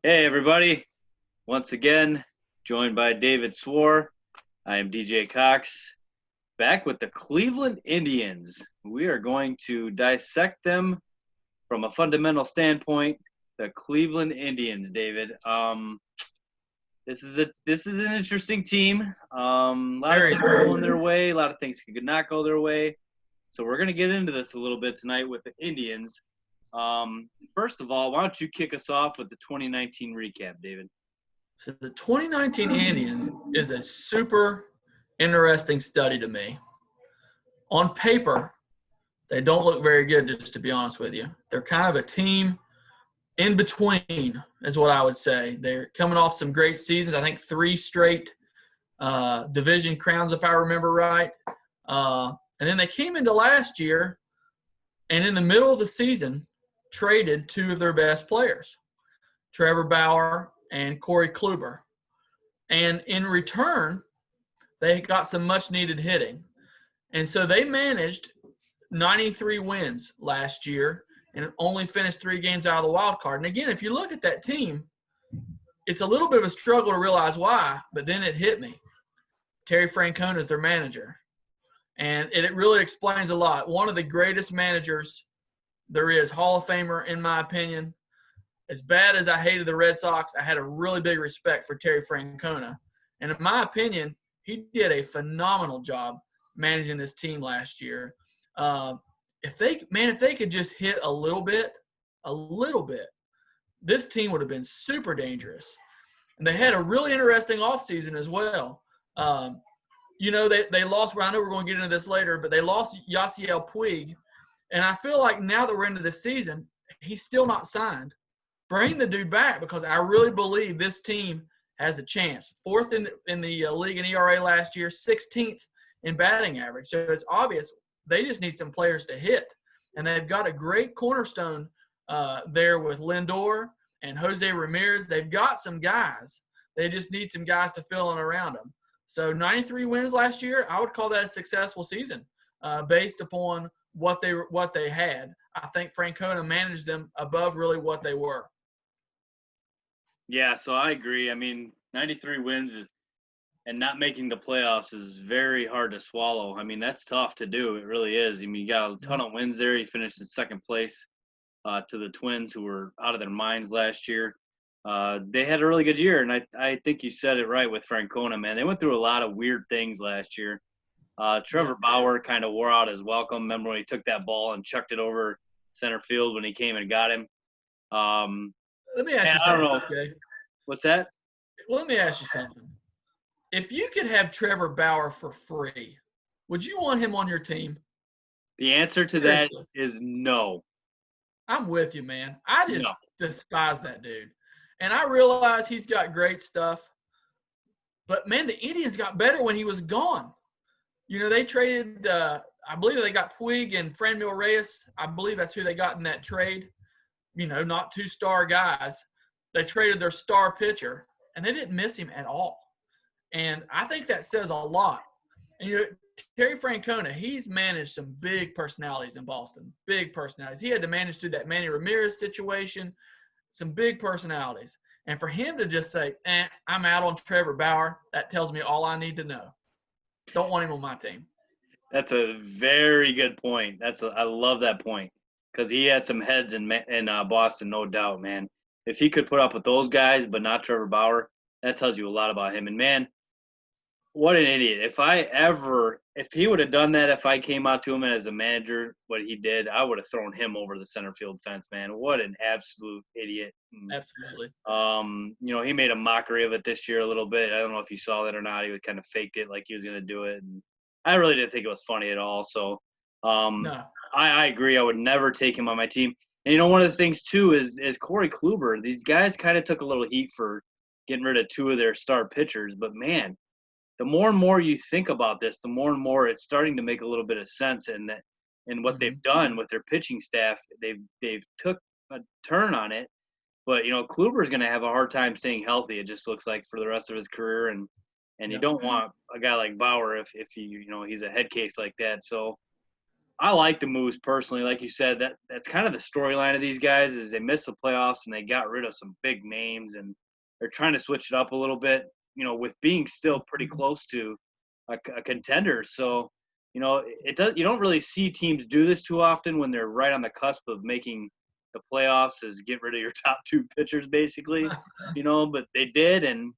Hey, everybody. Once again, joined by David Swor. I am DJ Cox, back with the Cleveland Indians. We are going to dissect them from a fundamental standpoint. The Cleveland Indians, David. This is an interesting team. A lot of Very things going interesting. their way. A lot of things could not go their way. So we're going to get into this a little bit tonight with the Indians. First of all, why don't you kick us off with the 2019 recap, David? So the 2019 Indians is a super interesting study to me. On paper, they don't look very good, just to be honest with you. They're kind of a team in between, is what I would say. They're coming off some great seasons. I think 3 straight division crowns, if I remember right. And then they came into last year, and in the middle of the season, traded 2 of their best players, Trevor Bauer and Corey Kluber. And in return, they got some much needed hitting. And so they managed 93 wins last year and only finished 3 games out of the wild card. And again, if you look at that team, it's a little bit of a struggle to realize why, but then it hit me. Terry Francona is their manager. And it really explains a lot. One of the greatest managers there is, Hall of Famer, in my opinion. As bad as I hated the Red Sox, I had a really big respect for Terry Francona. And in my opinion, he did a phenomenal job managing this team last year. If they could just hit a little bit, this team would have been super dangerous. And they had a really interesting offseason as well. They lost, I know we're going to get into this later, but they lost Yasiel Puig. And I feel like now that we're into the season, he's still not signed. Bring the dude back, because I really believe this team has a chance. 4th in the league in ERA last year, 16th in batting average. So it's obvious they just need some players to hit. And they've got a great cornerstone there with Lindor and Jose Ramirez. They've got some guys. They just need some guys to fill in around them. So 93 wins last year, I would call that a successful season based upon what they had. I think Francona managed them above really what they were. Yeah, so I agree. I mean, 93 wins and not making the playoffs is very hard to swallow. I mean, that's tough to do. It really is. I mean, you got a ton of wins there. You finished in second place to the Twins, who were out of their minds last year. They had a really good year, and I think you said it right with Francona, man. They went through a lot of weird things last year. Trevor Bauer kind of wore out his welcome. Remember when he took that ball and chucked it over center field when he came and got him? Let me ask you I don't something, know. okay? What's that? Let me ask you something. If you could have Trevor Bauer for free, would you want him on your team? The answer to that Seriously. is no. I'm with you, man. I No. just despise that dude. And I realize he's got great stuff. But, man, the Indians got better when he was gone. They traded I believe they got Puig and Franmil Reyes. I believe that's who they got in that trade. Not 2-star guys. They traded their star pitcher, and they didn't miss him at all. And I think that says a lot. And Terry Francona, he's managed some big personalities in Boston, big personalities. He had to manage through that Manny Ramirez situation, some big personalities. And for him to just say, I'm out on Trevor Bauer, that tells me all I need to know. Don't want him on my team. That's a very good point. I love that point because he had some heads in Boston, no doubt, man. If he could put up with those guys, but not Trevor Bauer, that tells you a lot about him. And man, what an idiot! If he would have done that, if I came out to him as a manager, what he did, I would have thrown him over the center field fence, man. What an absolute idiot! Absolutely. He made a mockery of it this year a little bit. I don't know if you saw that or not. He would kind of faked it like he was going to do it, and I really didn't think it was funny at all. So, No. I agree. I would never take him on my team. And one of the things too is Corey Kluber. These guys kind of took a little heat for getting rid of 2 of their star pitchers, but man, the more and more you think about this, the more and more it's starting to make a little bit of sense. And what they've done with their pitching staff, they've took a turn on it. But Kluber's going to have a hard time staying healthy. It just looks like for the rest of his career, and you don't want a guy like Bauer if he's a head case like that. So I like the moves personally. Like you said, that's kind of the storyline of these guys is they missed the playoffs and they got rid of some big names and they're trying to switch it up a little bit, with being still pretty close to a contender. So, you don't really see teams do this too often when they're right on the cusp of making the playoffs is get rid of your top two pitchers basically, but they did. And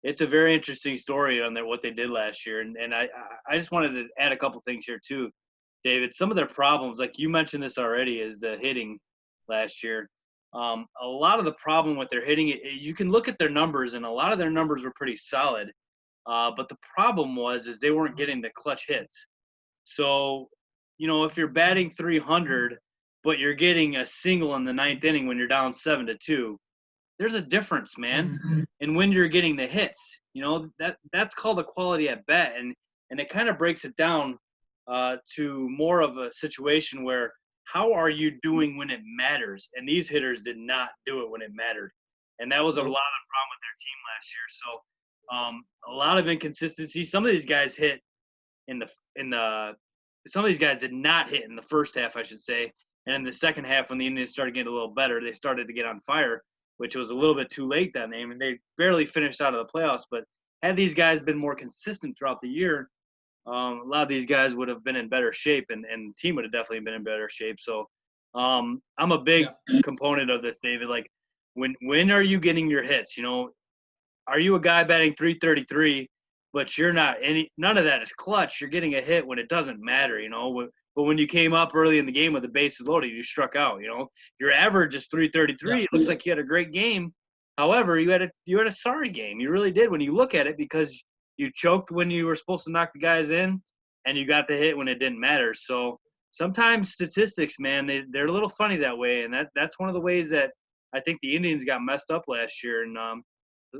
it's a very interesting story on what they did last year. And I just wanted to add a couple things here too, David. Some of their problems, like you mentioned this already, is the hitting last year. A lot of the problem with their hitting, you can look at their numbers, and a lot of their numbers were pretty solid. But the problem is they weren't getting the clutch hits. So, if you're batting 300, but you're getting a single in the ninth inning when you're down 7-2, there's a difference, man. Mm-hmm. And when you're getting the hits, that's called a quality at bat, and it kind of breaks it down to more of a situation where how are you doing when it matters? And these hitters did not do it when it mattered, and that was a lot of the problem with their team last year. So a lot of inconsistency. Some of these guys hit some of these guys did not hit in the first half, I should say, and in the second half when the Indians started getting a little better, they started to get on fire, which was a little bit too late that name, and they barely finished out of the playoffs. But had these guys been more consistent throughout the year, a lot of these guys would have been in better shape, and the team would have definitely been in better shape. So I'm a big component of this, David. Like, when are you getting your hits? Are you a guy batting 333, but none of that is clutch? You're getting a hit when it doesn't matter, But when you came up early in the game with the bases loaded, you struck out. Your average is 333. It looks like you had a great game. However, you had a sorry game. You really did when you look at it, because you choked when you were supposed to knock the guys in, and you got the hit when it didn't matter. So sometimes statistics, man, they're a little funny that way, and that's one of the ways that I think the Indians got messed up last year. And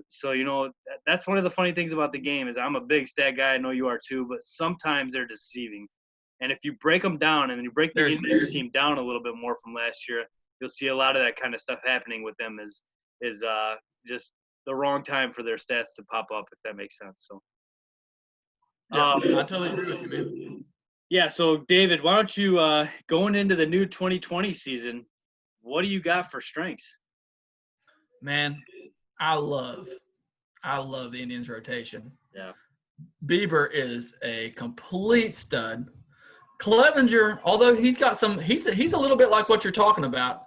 so that's one of the funny things about the game is I'm a big stat guy. I know you are too, but sometimes they're deceiving. And if you break them down and you break the Indians team down a little bit more from last year, you'll see a lot of that kind of stuff happening with them is just the wrong time for their stats to pop up, if that makes sense. So, I totally agree with you, man. Yeah. So, David, why don't you going into the new 2020 season, what do you got for strengths? Man, I love the Indians rotation. Yeah. Bieber is a complete stud. Clevenger, although he's a little bit like what you're talking about.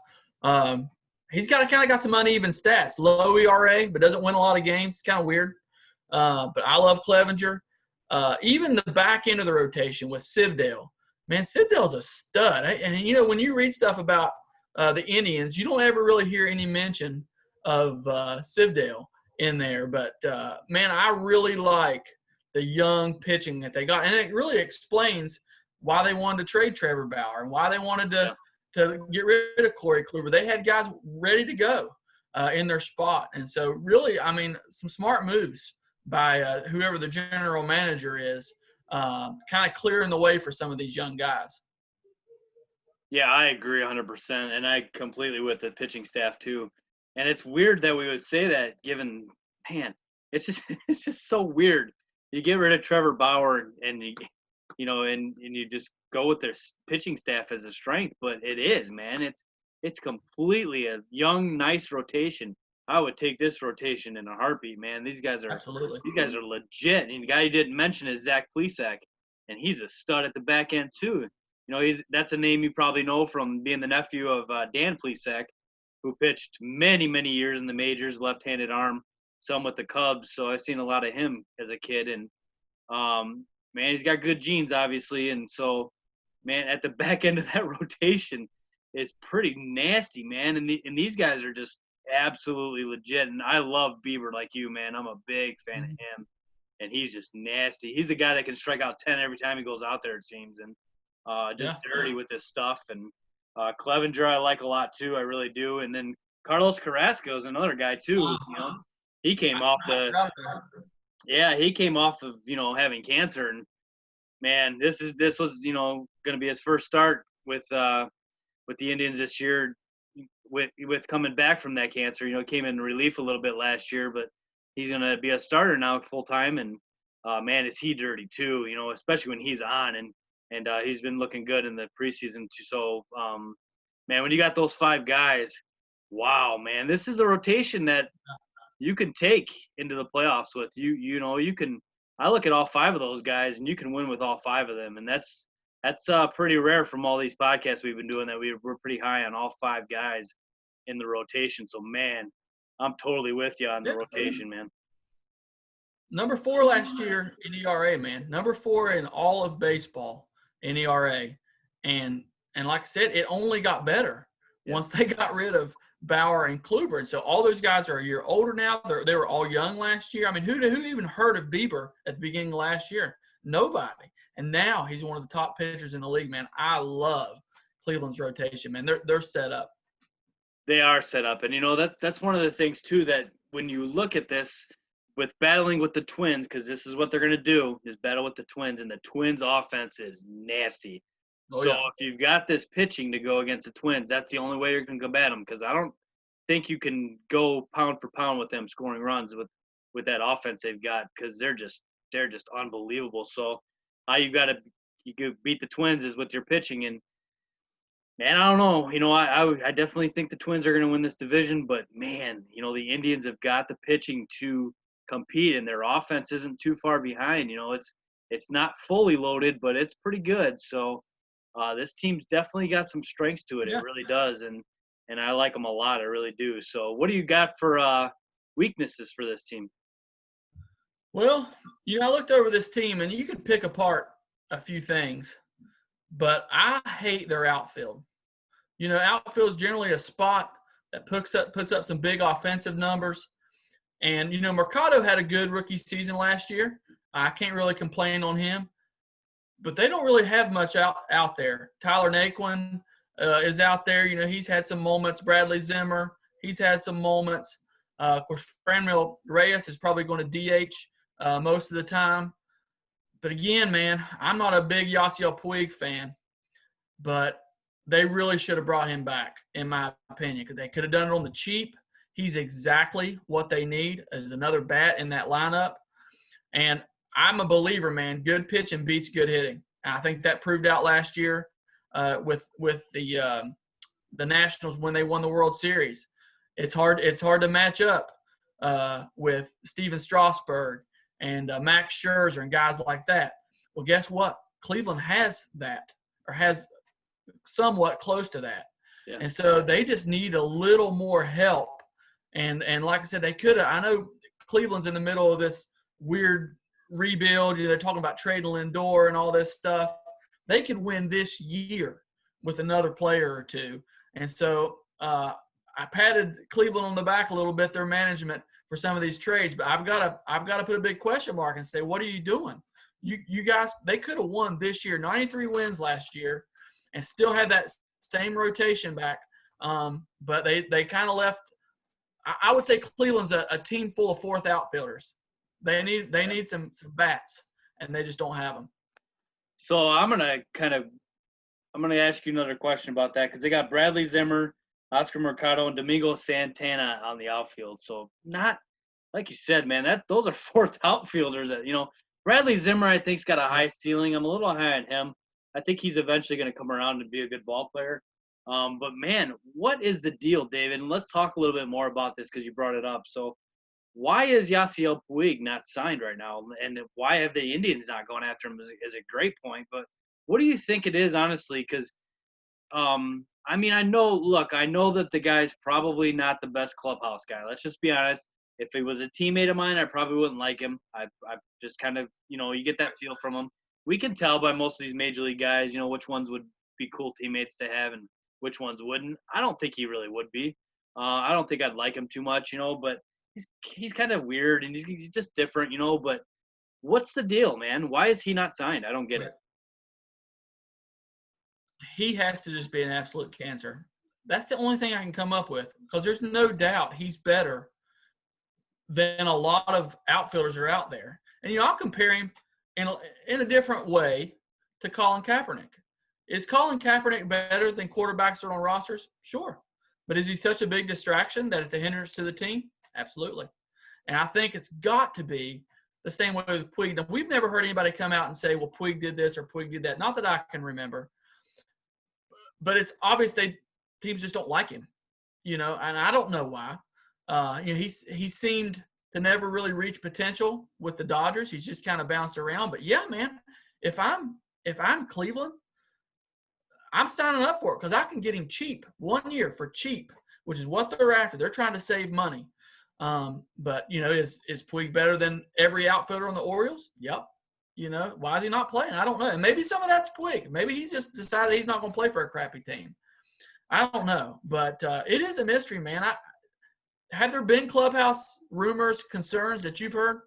He's kind of got some uneven stats, low ERA, but doesn't win a lot of games. It's kind of weird. But I love Clevenger. Even the back end of the rotation with Sivdale. Man, Sivdale's a stud. And when you read stuff about the Indians, you don't ever really hear any mention of Sivdale in there. But, man, I really like the young pitching that they got. And it really explains why they wanted to trade Trevor Bauer and why they wanted to get rid of Corey Kluber. They had guys ready to go in their spot. And so really, some smart moves by whoever the general manager is, kind of clearing the way for some of these young guys. Yeah, I agree 100%. And I completely with the pitching staff too. And it's weird that we would say that given, man, it's just so weird. You get rid of Trevor Bauer and you just go with their pitching staff as a strength, but it is, man. It's completely a young, nice rotation. I would take this rotation in a heartbeat, man. These guys are legit. And the guy you didn't mention is Zach Plesac, and he's a stud at the back end too. That's a name you probably know from being the nephew of Dan Plesac, who pitched many, many years in the majors, left-handed arm, some with the Cubs. So I've seen a lot of him as a kid, and man, he's got good genes, obviously. And so, man, at the back end of that rotation is pretty nasty, man. And these guys are just absolutely legit. And I love Bieber like you, man. I'm a big fan of him. And he's just nasty. He's the guy that can strike out 10 every time he goes out there, it seems. And dirty with this stuff. And Clevenger I like a lot, too. I really do. And then Carlos Carrasco is another guy, too. He came off he came off of, having cancer, and man, this was, going to be his first start with the Indians this year with coming back from that cancer. Came in relief a little bit last year, but he's going to be a starter now full time. And man, is he dirty too, especially when he's on. And and he's been looking good in the preseason too. So, man, when you got those 5 guys, wow, man, this is a rotation that you can take into the playoffs with. You can. I look at all 5 of those guys, and you can win with all 5 of them, and that's pretty rare from all these podcasts we've been doing. That we're pretty high on all 5 guys in the rotation. So, man, I'm totally with you on the rotation, man. Number 4 last year in ERA, man. Number 4 in all of baseball in ERA, and like I said, it only got better once they got rid of Bauer and Kluber. And so all those guys are a year older now. They were all young last year. I mean, who even heard of Bieber at the beginning of last year? Nobody. And now he's one of the top pitchers in the league, man. I love Cleveland's rotation, man. They're set up. They are set up. And, that's one of the things, too, that when you look at this with battling with the Twins, because this is what they're going to do, is battle with the Twins, and the Twins' offense is nasty. So if you've got this pitching to go against the Twins, that's the only way you're going to combat them, because I don't think you can go pound for pound with them scoring runs with that offense they've got, because they're just unbelievable. So how you could beat the Twins is with your pitching. And, man, I don't know. I definitely think the Twins are going to win this division, but, man, the Indians have got the pitching to compete, and their offense isn't too far behind. It's not fully loaded, but it's pretty good. So this team's definitely got some strengths to it. Yeah. It really does, and I like them a lot. I really do. So what do you got for weaknesses for this team? Well, I looked over this team, and you could pick apart a few things, but I hate their outfield. Outfield is generally a spot that puts up some big offensive numbers. And, Mercado had a good rookie season last year. I can't really complain on him. But they don't really have much out there. Tyler Naquin is out there. He's had some moments. Bradley Zimmer, he's had some moments. Of course, Franmil Reyes is probably going to DH most of the time. But again, man, I'm not a big Yasiel Puig fan. But they really should have brought him back, in my opinion, because they could have done it on the cheap. He's exactly what they need as another bat in that lineup. And I'm a believer, man. Good pitching beats good hitting. And I think that proved out last year with the Nationals when they won the World Series. It's hard to match up with Steven Strasburg and Max Scherzer and guys like that. Well, guess what? Cleveland has that, or has somewhat close to that. Yeah. And so they just need a little more help. And like I said, they could have. I know Cleveland's in the middle of this weird rebuild. They're talking about trading Lindor and all this stuff. They could win this year with another player or two. And so I patted Cleveland on the back a little bit, their management, for some of these trades. But I've got to put a big question mark and say, what are you doing? You guys, they could have won this year, 93 wins last year, and still had that same rotation back. But they kind of left. I would say Cleveland's a team full of fourth outfielders. They need some bats, and they just don't have them. So I'm gonna ask you another question about that, because they got Bradley Zimmer, Oscar Mercado, and Domingo Santana on the outfield. So not like you said, man. Those are fourth outfielders. That Bradley Zimmer, I think's got a high ceiling. I'm a little high on him. I think he's eventually going to come around and be a good ball player. But, man, what is the deal, David? And let's talk a little bit more about this, because you brought it up. So why is Yasiel Puig not signed right now? And why have the Indians not gone after him is a great point. But what do you think it is, honestly? Because, I know that the guy's probably not the best clubhouse guy. Let's just be honest. If he was a teammate of mine, I probably wouldn't like him. I just kind of, you get that feel from him. We can tell by most of these major league guys, which ones would be cool teammates to have and which ones wouldn't. I don't think he really would be. I don't think I'd like him too much, but he's kind of weird and he's just different, But what's the deal, man? Why is he not signed? I don't get it. He has to just be an absolute cancer. That's the only thing I can come up with, because there's no doubt he's better than a lot of outfielders are out there. And, I'll compare him in a different way to Colin Kaepernick. Is Colin Kaepernick better than quarterbacks that are on rosters? Sure. But is he such a big distraction that it's a hindrance to the team? Absolutely. And I think it's got to be the same way with Puig. Now, we've never heard anybody come out and say, well, Puig did this or Puig did that. Not that I can remember. But it's obvious teams just don't like him, and I don't know why. He seemed to never really reach potential with the Dodgers. He's just kind of bounced around. But yeah, man, if I'm Cleveland, I'm signing up for it because I can get him cheap 1 year for cheap, which is what they're after. They're trying to save money. But is Puig better than every outfielder on the Orioles? Yep. Why is he not playing? I don't know. And maybe some of that's Puig. Maybe he's just decided he's not going to play for a crappy team. I don't know. But it is a mystery, man. Have there been clubhouse rumors, concerns that you've heard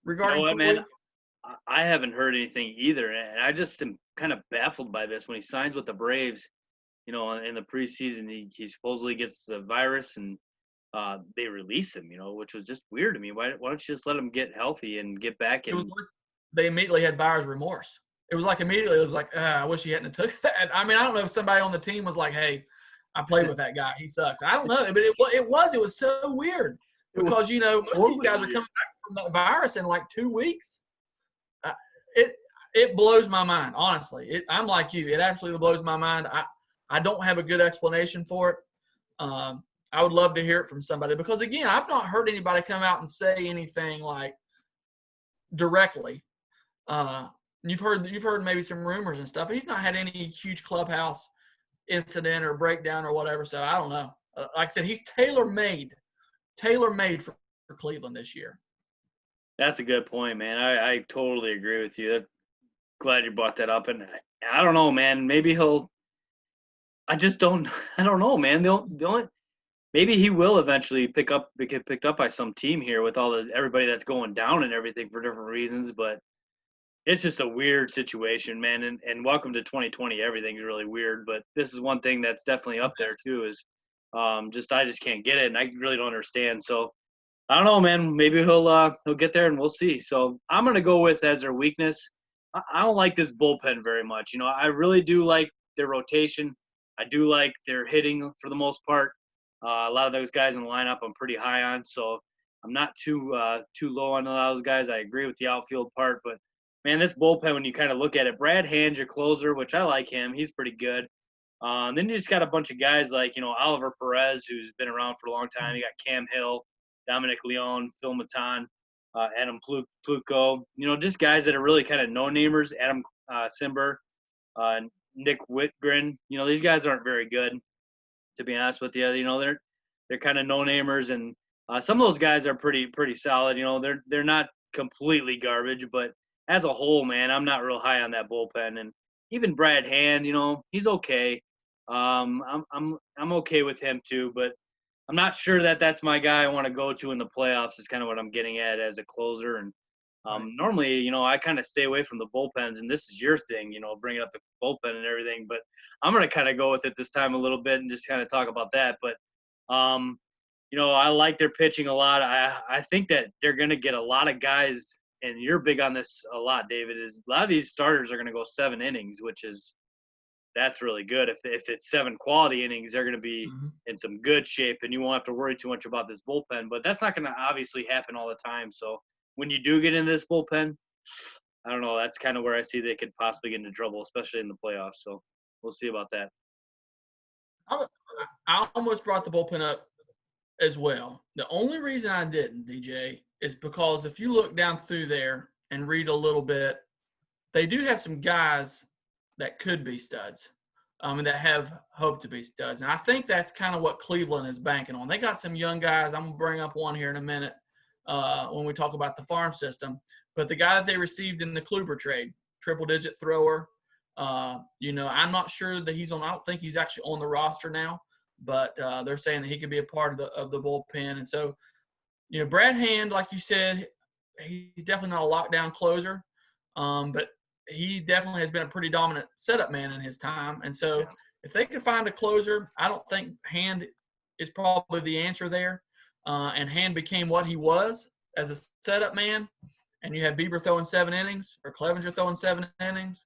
regarding Puig? Man, I haven't heard anything either. And I just am kind of baffled by this. When he signs with the Braves, in the preseason, he supposedly gets the virus and they release him, which was just weird to me. Why don't you just let him get healthy and get back? They immediately had buyer's remorse. It was like immediately, it was like, I wish he hadn't took that. I mean, I don't know if somebody on the team was like, hey, I played with that guy. He sucks. I don't know. But it was so weird because, most of these guys are coming back from that virus in like 2 weeks. It blows my mind, honestly. I'm like you. It absolutely blows my mind. I don't have a good explanation for it. I would love to hear it from somebody because, again, I've not heard anybody come out and say anything like directly. You've heard maybe some rumors and stuff, but he's not had any huge clubhouse incident or breakdown or whatever. So I don't know. Like I said, he's tailor-made for Cleveland this year. That's a good point, man. I totally agree with you. Glad you brought that up. And I don't know, man. Maybe I don't know, man. The only maybe he will eventually get picked up by some team here with everybody that's going down and everything for different reasons, but it's just a weird situation, man. And welcome to 2020. Everything's really weird, but this is one thing that's definitely up there too. Is I just can't get it, and I really don't understand. So I don't know, man. Maybe he'll get there, and we'll see. So I'm gonna go with as their weakness. I don't like this bullpen very much. I really do like their rotation. I do like their hitting for the most part. A lot of those guys in the lineup I'm pretty high on, so I'm not too low on a lot of those guys. I agree with the outfield part, but man, this bullpen, when you kind of look at it, Brad Hand's your closer, which I like him. He's pretty good. Then you just got a bunch of guys like, Oliver Perez, who's been around for a long time. You got Cam Hill, Dominic Leone, Phil Matan, Adam Pluco. Just guys that are really kind of no-namers. Adam Simber, Nick Whitgren. These guys aren't very good, to be honest with you. They're kind of no-namers, and some of those guys are pretty solid. They're not completely garbage, but as a whole, man, I'm not real high on that bullpen. And even Brad Hand, he's okay. I'm okay with him too, but I'm not sure that that's my guy I want to go to in the playoffs. Is kind of what I'm getting at as a closer. And normally, I kind of stay away from the bullpens, and this is your thing, bringing up the bullpen and everything. But I'm going to kind of go with it this time a little bit and just kind of talk about that. But I like their pitching a lot. I think that they're going to get a lot of guys. And you're big on this a lot, David, is a lot of these starters are going to go 7 innings, that's really good. If it's 7 quality innings, they're going to be in some good shape, and you won't have to worry too much about this bullpen. But that's not going to obviously happen all the time. So when you do get into this bullpen, I don't know. That's kind of where I see they could possibly get into trouble, especially in the playoffs. So we'll see about that. I almost brought the bullpen up as well. The only reason I didn't, DJ, is because if you look down through there and read a little bit, they do have some guys that could be studs, and that have hope to be studs. And I think that's kind of what Cleveland is banking on. They got some young guys. I'm going to bring up one here in a minute when we talk about the farm system. But the guy that they received in the Kluber trade, triple-digit thrower, I'm not sure that I don't think he's actually on the roster now, but they're saying that he could be a part of the bullpen. And so, Brad Hand, like you said, he's definitely not a lockdown closer, but he definitely has been a pretty dominant setup man in his time. And so if they could find a closer, I don't think Hand is probably the answer there. And Hand became what he was as a setup man, and you have Bieber throwing 7 innings or Clevenger throwing 7 innings.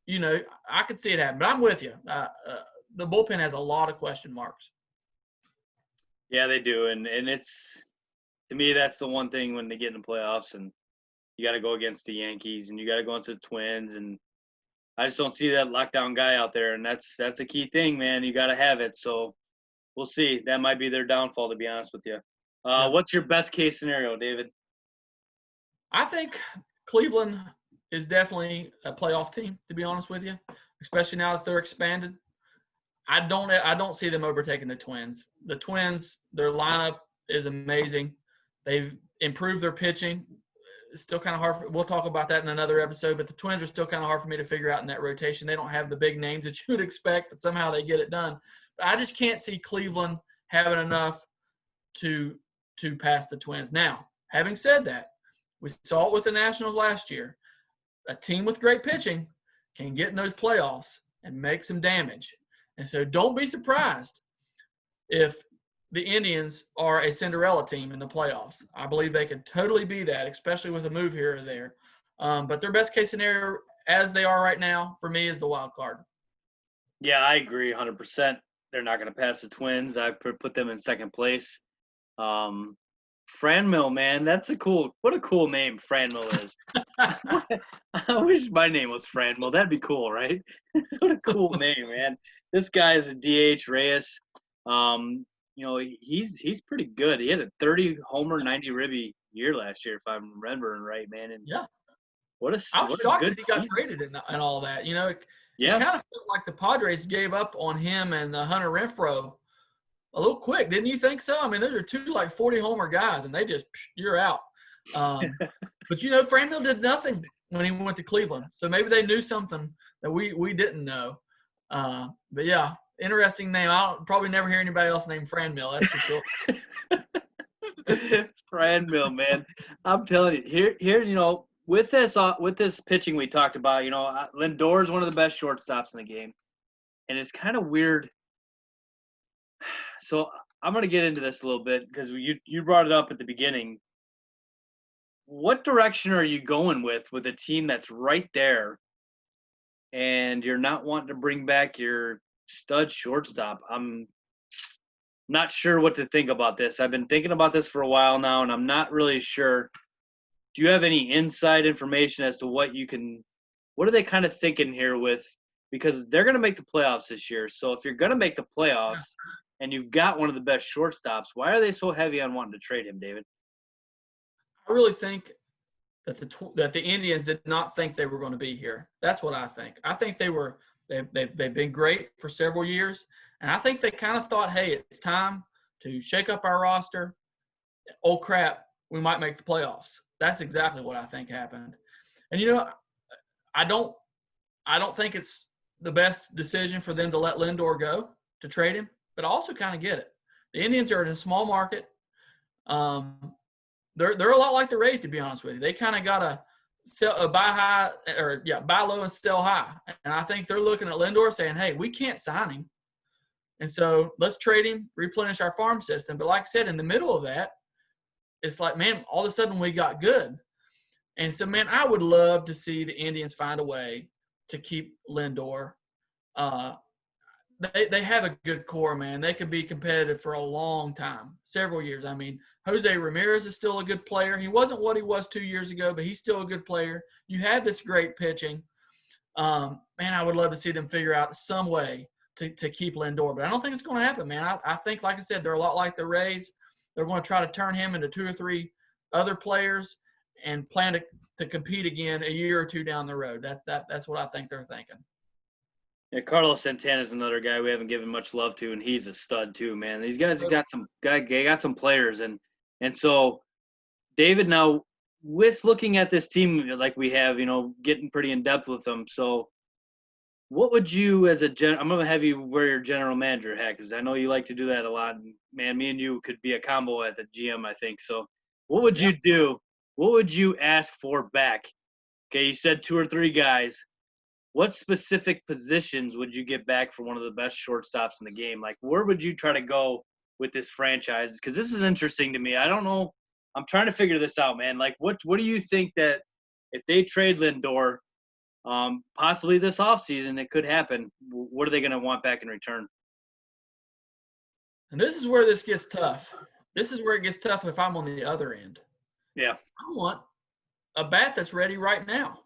I could see it happen. But I'm with you. The bullpen has a lot of question marks. Yeah, they do, and it's To me, that's the one thing when they get in the playoffs and you got to go against the Yankees and you got to go into the Twins, and I just don't see that lockdown guy out there, and that's a key thing, man. You got to have it. So we'll see. That might be their downfall, to be honest with you. Yeah. What's your best case scenario, David? I think Cleveland is definitely a playoff team, to be honest with you, especially now that they're expanded. I don't see them overtaking the Twins. The Twins, their lineup is amazing. They've improved their pitching. It's still kind of hard. We'll talk about that in another episode, but the Twins are still kind of hard for me to figure out in that rotation. They don't have the big names that you would expect, but somehow they get it done. But I just can't see Cleveland having enough to pass the Twins. Now, having said that, we saw it with the Nationals last year. A team with great pitching can get in those playoffs and make some damage. And so don't be surprised if the Indians are a Cinderella team in the playoffs. I believe they could totally be that, especially with a move here or there. But their best case scenario, as they are right now, for me, is the wild card. Yeah, I agree 100%. They're not going to pass the Twins. I put them in second place. Franmil, man, what a cool name Franmil is. I wish my name was Franmil. That'd be cool, right? What a cool name, man. This guy is a DH, Reyes. He's pretty good. He had a 30 homer, 90 ribby year last year, if I'm remembering right, man. And yeah, I was what a shocked good that he got season. traded and all that. It Yeah. kind of felt like the Padres gave up on him and Hunter Renfroe a little quick. Didn't you think so? I mean, those are two 40 homer guys, and they just you're out. But Franmil did nothing when he went to Cleveland, so maybe they knew something that we didn't know. But yeah, interesting name. I'll probably never hear anybody else named Franmil. That's for sure. Franmil, man, I'm telling you, here, with this pitching we talked about, Lindor is one of the best shortstops in the game, and it's kind of weird. So I'm going to get into this a little bit because you brought it up at the beginning. What direction are you going with a team that's right there and you're not wanting to bring back your stud shortstop? I'm not sure what to think about this. I've been thinking about this for a while now, and I'm not really sure. Do you have any inside information as to what are they kind of thinking here because they're going to make the playoffs this year. So if you're going to make the playoffs and you've got one of the best shortstops, why are they so heavy on wanting to trade him, David? I really think that the Indians did not think they were going to be here. That's what I think. I think they've been great for several years, and I think they kind of thought, hey, it's time to shake up our roster. Oh crap, we might make the playoffs. That's exactly what I think happened. And I don't think it's the best decision for them to let Lindor go, to trade him, but I also kind of get it. The Indians are in a small market. They're a lot like the Rays, to be honest with you. They kind of got to buy low and sell high. And I think they're looking at Lindor saying, hey, we can't sign him. And so let's trade him, replenish our farm system. But like I said, in the middle of that, it's like, man, all of a sudden we got good. And so, man, I would love to see the Indians find a way to keep Lindor. They have a good core, man. They could be competitive for a long time, several years. I mean, Jose Ramirez is still a good player. He wasn't what he was 2 years ago, but he's still a good player. You have this great pitching. Man, I would love to see them figure out some way to keep Lindor, but I don't think it's going to happen, man. I think, like I said, they're a lot like the Rays. They're going to try to turn him into 2 or 3 other players and plan to compete again a year or two down the road. That's what I think they're thinking. Yeah, Carlos Santana is another guy we haven't given much love to, and he's a stud too, man. These guys have got some players, and so David, now with looking at this team like we have, getting pretty in depth with them. So, what would you, I'm gonna have you wear your general manager hat because I know you like to do that a lot. Man, me and you could be a combo at the GM, I think. So, what would you do? What would you ask for back? Okay, you said 2 or 3 guys. What specific positions would you get back for one of the best shortstops in the game? Like, where would you try to go with this franchise? Because this is interesting to me. I don't know. I'm trying to figure this out, man. Like, what do you think that if they trade Lindor, possibly this offseason, it could happen? What are they going to want back in return? And this is where this gets tough this is where it gets tough if I'm on the other end. Yeah. I want a bat that's ready right now.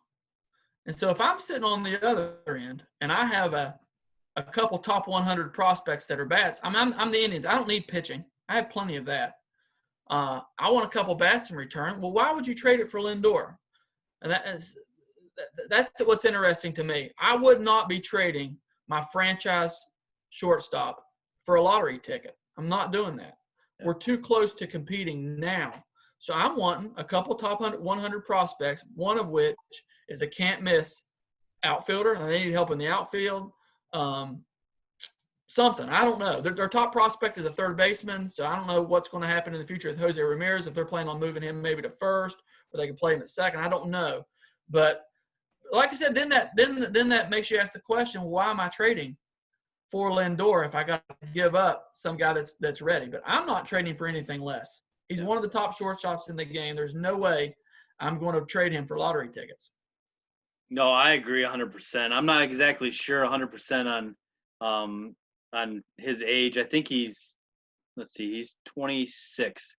And so if I'm sitting on the other end and I have a couple top 100 prospects that are bats, I'm the Indians. I don't need pitching. I have plenty of that. I want a couple bats in return. Well, why would you trade it for Lindor? And that's what's interesting to me. I would not be trading my franchise shortstop for a lottery ticket. I'm not doing that. Yeah. We're too close to competing now. So I'm wanting a couple top 100 prospects, one of which is a can't-miss outfielder, and they need help in the outfield. Something. I don't know. Their top prospect is a third baseman, so I don't know what's going to happen in the future with Jose Ramirez, if they're planning on moving him maybe to first, or they can play him at second. I don't know. But like I said, then that makes you ask the question, why am I trading for Lindor if I got to give up some guy that's ready? But I'm not trading for anything less. He's one of the top shortstops in the game. There's no way I'm going to trade him for lottery tickets. No, I agree 100%. I'm not exactly sure 100% on his age. I think he's 26.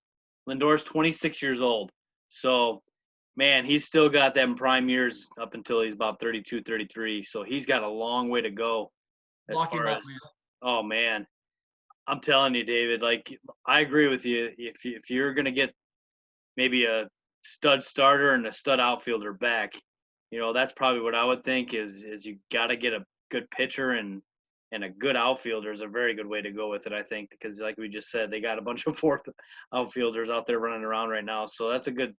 Lindor's 26 years old. So, man, he's still got them prime years up until he's about 32, 33. So he's got a long way to go as Lock far him up, as man. Oh man. I'm telling you, David, like I agree with you. If you're gonna get maybe a stud starter and a stud outfielder back, that's probably what I would think is you gotta get a good pitcher and a good outfielder is a very good way to go with it, I think, because like we just said, they got a bunch of fourth outfielders out there running around right now. So that's a good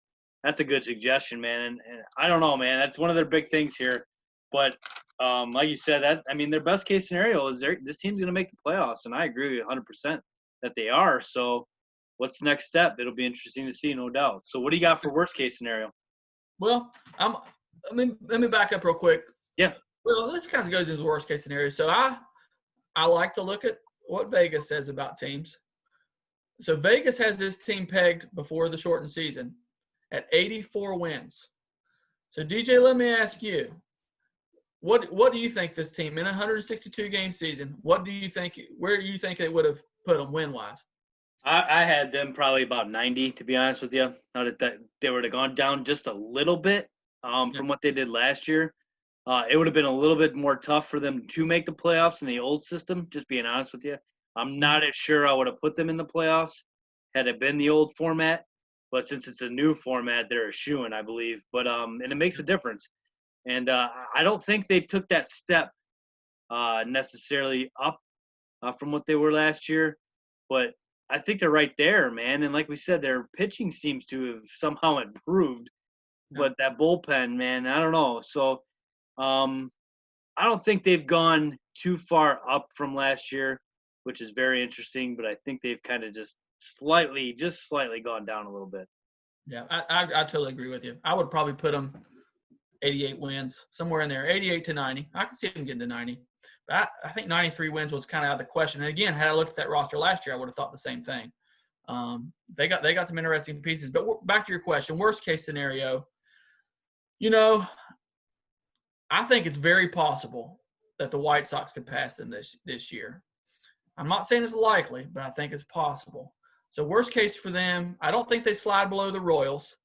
suggestion, man. And I don't know, man. That's one of their big things here. But like you said, their best case scenario is this team's going to make the playoffs, and I agree with you 100% that they are. So what's the next step? It'll be interesting to see, no doubt. So what do you got for worst case scenario? Well, let me back up real quick. Yeah. Well, this kind of goes into the worst case scenario. So I like to look at what Vegas says about teams. So Vegas has this team pegged before the shortened season at 84 wins. So DJ, let me ask you, what do you think this team in a 162 game season? Where do you think they would have put them win wise? I had them probably about 90, to be honest with you. Now that they would have gone down just a little bit from what they did last year. It would have been a little bit more tough for them to make the playoffs in the old system, just being honest with you. I'm not as sure I would have put them in the playoffs had it been the old format. But since it's a new format, they're a shoo-in, I believe. But and it makes a difference. And I don't think they took that step necessarily up from what they were last year. But I think they're right there, man. And like we said, their pitching seems to have somehow improved. But that bullpen, man, I don't know. So I don't think they've gone too far up from last year, which is very interesting. But I think they've kind of just slightly gone down a little bit. Yeah, I totally agree with you. I would probably put them 88 wins, somewhere in there, 88 to 90. I can see them getting to 90. But I think 93 wins was kind of out of the question. And again, had I looked at that roster last year, I would have thought the same thing. They got some interesting pieces. But back to your question, worst case scenario, I think it's very possible that the White Sox could pass them this year. I'm not saying it's likely, but I think it's possible. So worst case for them, I don't think they slide below the Royals.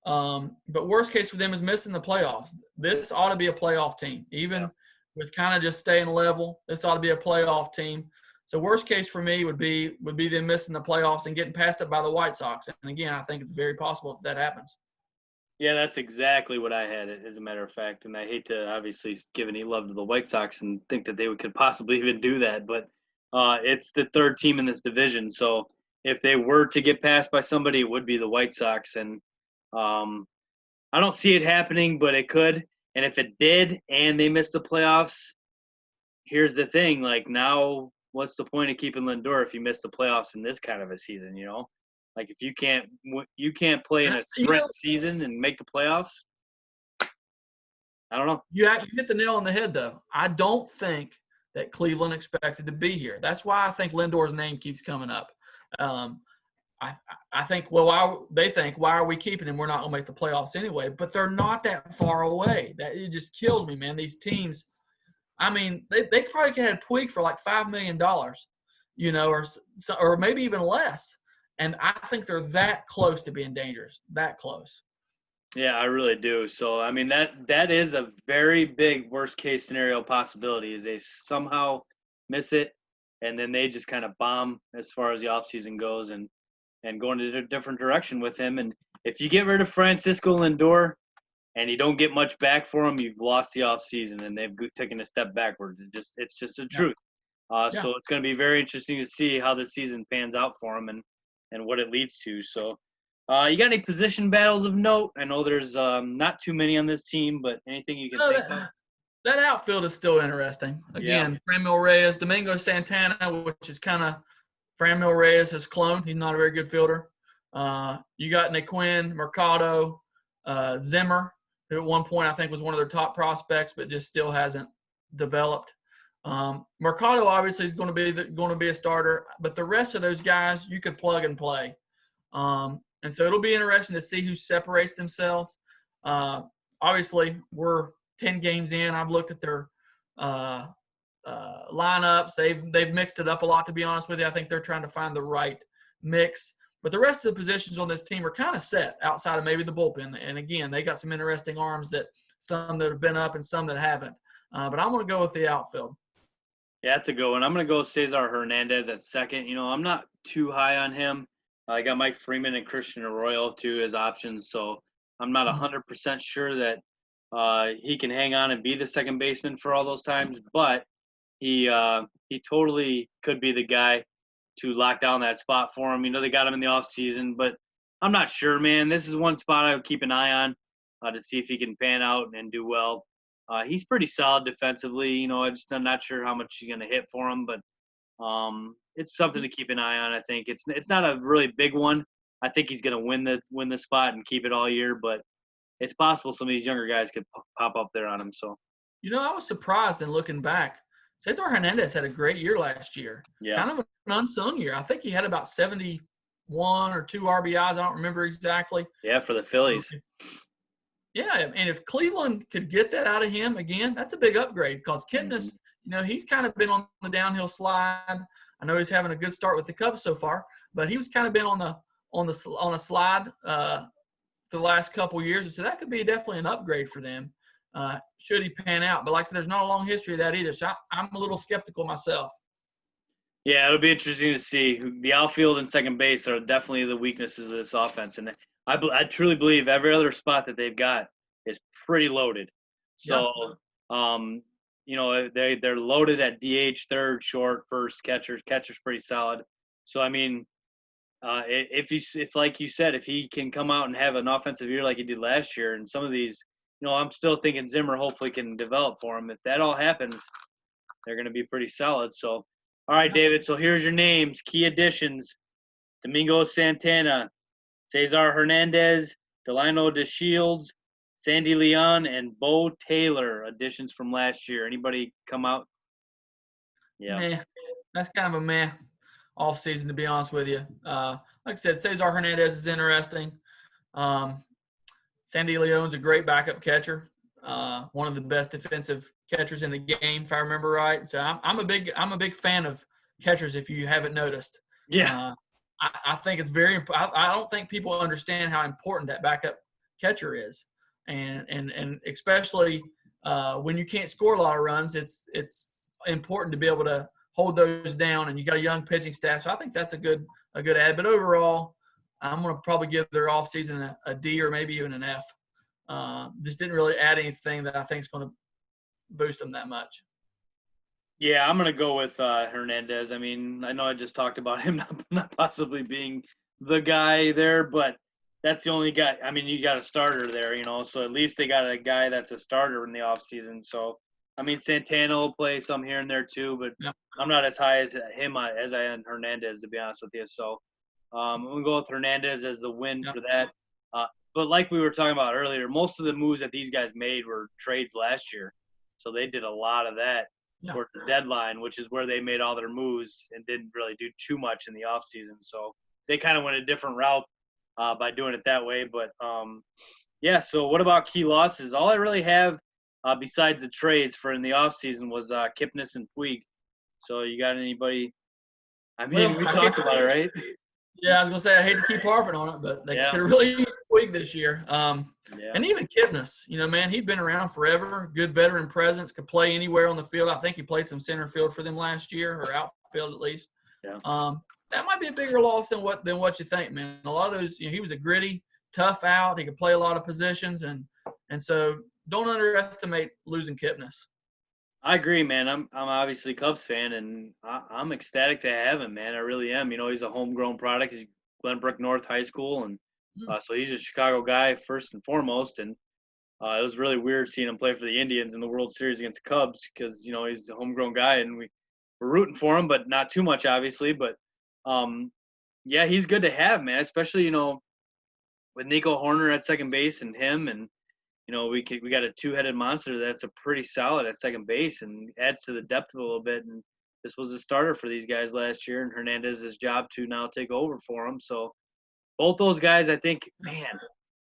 But worst case for them is missing the playoffs. This ought to be a playoff team. Even with kind of just staying level, this ought to be a playoff team. So worst case for me would be them missing the playoffs and getting passed up by the White Sox. And again, I think it's very possible that happens. Yeah, that's exactly what I had, as a matter of fact. And I hate to obviously give any love to the White Sox and think that they could possibly even do that. But it's the third team in this division. So if they were to get passed by somebody, it would be the White Sox. And I don't see it happening, but it could. And if it did and they missed the playoffs, here's the thing. Like, now what's the point of keeping Lindor if you miss the playoffs in this kind of a season, Like, if you can't play in a sprint season and make the playoffs, I don't know. You hit the nail on the head, though. I don't think that Cleveland expected to be here. That's why I think Lindor's name keeps coming up. I think, they think, why are we keeping him? We're not going to make the playoffs anyway. But they're not that far away. It just kills me, man. These teams, they probably could have Puig for like $5 million, or maybe even less. And I think they're that close to being dangerous, that close. Yeah, I really do. So, I mean, that is a very big worst case scenario possibility is they somehow miss it and then they just kind of bomb as far as the offseason goes and go in a different direction with him. And if you get rid of Francisco Lindor and you don't get much back for him, you've lost the offseason and they've taken a step backwards. It's just the Yeah. truth. Yeah. So it's going to be very interesting to see how this season pans out for him and what it leads to. So, you got any position battles of note? I know there's not too many on this team, but anything you can think of? That outfield is still interesting. Yeah. Again, Franmil Reyes, Domingo Santana, which is kind of Franmil Reyes' clone. He's not a very good fielder. You got Naquin, Mercado, Zimmer, who at one point I think was one of their top prospects, but just still hasn't developed. Mercado obviously is going to be a starter, but the rest of those guys you could plug and play. And so it'll be interesting to see who separates themselves. Obviously, we're 10 games in. I've looked at their lineups. They've mixed it up a lot, to be honest with you. I think they're trying to find the right mix. But the rest of the positions on this team are kind of set outside of maybe the bullpen. And, again, they got some interesting arms, that some that have been up and some that haven't. But I'm going to go with the outfield. Yeah, that's a good one. I'm going to go Cesar Hernandez at second. I'm not too high on him. I got Mike Freeman and Christian Arroyo, too, as options. So I'm not 100% sure that he can hang on and be the second baseman for all those times. But he totally could be the guy to lock down that spot for him. They got him in the offseason, but I'm not sure, man. This is one spot I would keep an eye on to see if he can pan out and do well. He's pretty solid defensively. I'm not sure how much he's going to hit for him, but it's something to keep an eye on. I think it's not a really big one. I think he's going to win the spot and keep it all year, but it's possible some of these younger guys could pop up there on him. So, I was surprised in looking back. Cesar Hernandez had a great year last year. Yeah. Kind of an unsung year. I think he had about 71 or 2 RBIs. I don't remember exactly. Yeah, for the Phillies. Yeah, and if Cleveland could get that out of him again, that's a big upgrade because Kipnis, he's kind of been on the downhill slide. I know he's having a good start with the Cubs so far, but he was kind of been on a slide for the last couple years, and so that could be definitely an upgrade for them should he pan out. But like I said, there's not a long history of that either, so I'm a little skeptical myself. Yeah, it'll be interesting to see. The outfield and second base are definitely the weaknesses of this offense, and I truly believe every other spot that they've got is pretty loaded. So, they're loaded at DH, third, short, first, catcher's pretty solid. So, I mean, if like you said, if he can come out and have an offensive year like he did last year, and some of these, I'm still thinking Zimmer hopefully can develop for him. If that all happens, they're going to be pretty solid. So, all right, David. So here's your names, key additions: Domingo Santana, Cesar Hernandez, Delino DeShields, Sandy Leon, and Bo Taylor, additions from last year. Anybody come out? Yeah. Meh. That's kind of a meh offseason, to be honest with you. Like I said, Cesar Hernandez is interesting. Sandy Leon's a great backup catcher, one of the best defensive catchers in the game, if I remember right. So I'm a big fan of catchers, if you haven't noticed. Yeah. I think it's very – I don't think people understand how important that backup catcher is. And especially when you can't score a lot of runs, it's important to be able to hold those down, and you got a young pitching staff. So I think that's a good add. But overall, I'm going to probably give their offseason a D or maybe even an F. Just didn't really add anything that I think is going to boost them that much. Yeah, I'm going to go with Hernandez. I mean, I know I just talked about him not possibly being the guy there, but that's the only guy. I mean, you got a starter there, so at least they got a guy that's a starter in the offseason. So, I mean, Santana will play some here and there too, but Yep. I'm not as high as him as I am Hernandez, to be honest with you. So, I'm going to go with Hernandez as the win for that. But like we were talking about earlier, most of the moves that these guys made were trades last year. So they did a lot of that towards the deadline, which is where they made all their moves and didn't really do too much in the offseason. So they kind of went a different route by doing it that way. But, so what about key losses? All I really have besides the trades for in the offseason was Kipnis and Puig. So you got anybody? I mean, we talked about it, right? Yeah, I was gonna say I hate to keep harping on it, but they Yeah, could have really used a week this year. yeah. And even Kipnis, man, he'd been around forever. Good veteran presence, could play anywhere on the field. I think he played some center field for them last year, or outfield at least. Yeah. That might be a bigger loss than what you think, man. A lot of those, he was a gritty, tough out. He could play a lot of positions, and so don't underestimate losing Kipnis. I agree, man. I'm obviously a Cubs fan, and I'm ecstatic to have him, man. I really am. He's a homegrown product. He's Glenbrook North High School, and so he's a Chicago guy first and foremost. And it was really weird seeing him play for the Indians in the World Series against the Cubs because he's a homegrown guy, and we're rooting for him, but not too much, obviously. But yeah, he's good to have, man. Especially with Nico Horner at second base and him, and we got a two-headed monster that's a pretty solid at second base and adds to the depth a little bit. And this was a starter for these guys last year, and Hernandez's job to now take over for him. So both those guys, I think, man,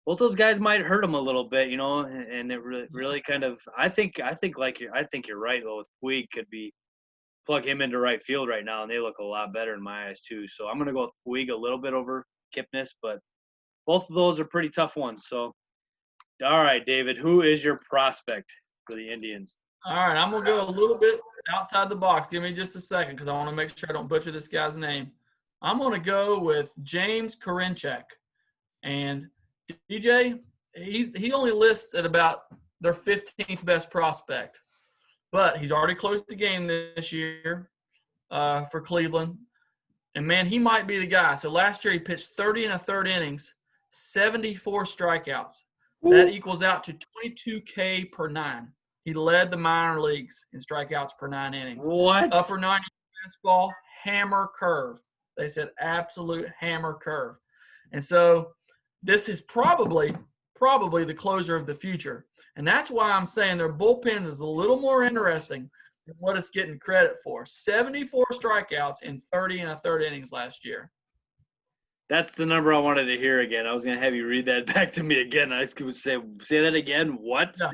both those guys might hurt him a little bit, and it really kind of. I think you're right though. With Puig could be plug him into right field right now, and they look a lot better in my eyes too. So I'm gonna go with Puig a little bit over Kipnis, but both of those are pretty tough ones. So. All right, David, who is your prospect for the Indians? All right, I'm going to go a little bit outside the box. Give me just a second because I want to make sure I don't butcher this guy's name. I'm going to go with James Karinchak. And DJ, he only lists at about their 15th best prospect. But he's already closed the game this year for Cleveland. And, man, he might be the guy. So last year he pitched 30 1/3 innings, 74 strikeouts. That equals out to 22 K per 9. He led the minor leagues in strikeouts per 9 innings. What? Upper 90 fastball, hammer curve. They said absolute hammer curve. And so this is probably the closer of the future. And that's why I'm saying their bullpen is a little more interesting than what it's getting credit for. 74 strikeouts in 30 1/3 innings last year. That's the number I wanted to hear again. I was going to have you read that back to me again. I would say that again. What? Yeah.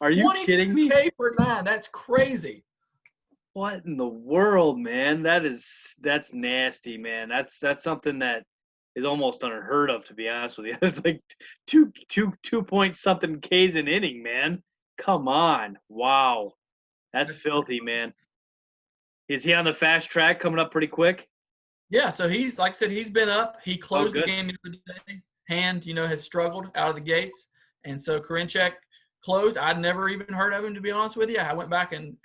Are you kidding me? 22K per 9. That's crazy. What in the world, man? That's nasty, man. That's something that is almost unheard of, to be honest with you. It's like two point something Ks an inning, man. Come on. Wow. That's filthy, man. Is he on the fast track coming up pretty quick? Yeah, so he's, like I said, he's been up. He closed the game the other day. Hand, has struggled out of the gates. And so Karinchak closed. I'd never even heard of him, to be honest with you. I went back and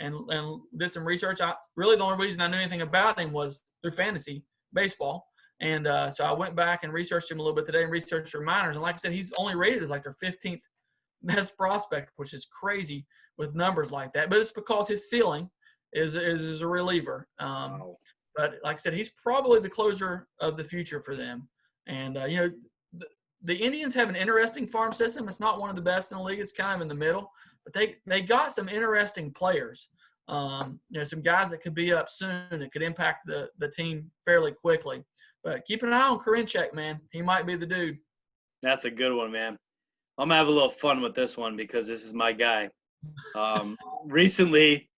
did some research. Really the only reason I knew anything about him was through fantasy baseball. And so I went back and researched him a little bit today and researched their minors. And like I said, he's only rated as like their 15th best prospect, which is crazy with numbers like that. But it's because his ceiling is a reliever. Wow. But like I said, he's probably the closer of the future for them. And, the Indians have an interesting farm system. It's not one of the best in the league. It's kind of in the middle. But they got some interesting players. Some guys that could be up soon that could impact the team fairly quickly. But keep an eye on Karinchak, man. He might be the dude. That's a good one, man. I'm going to have a little fun with this one because this is my guy. Recently,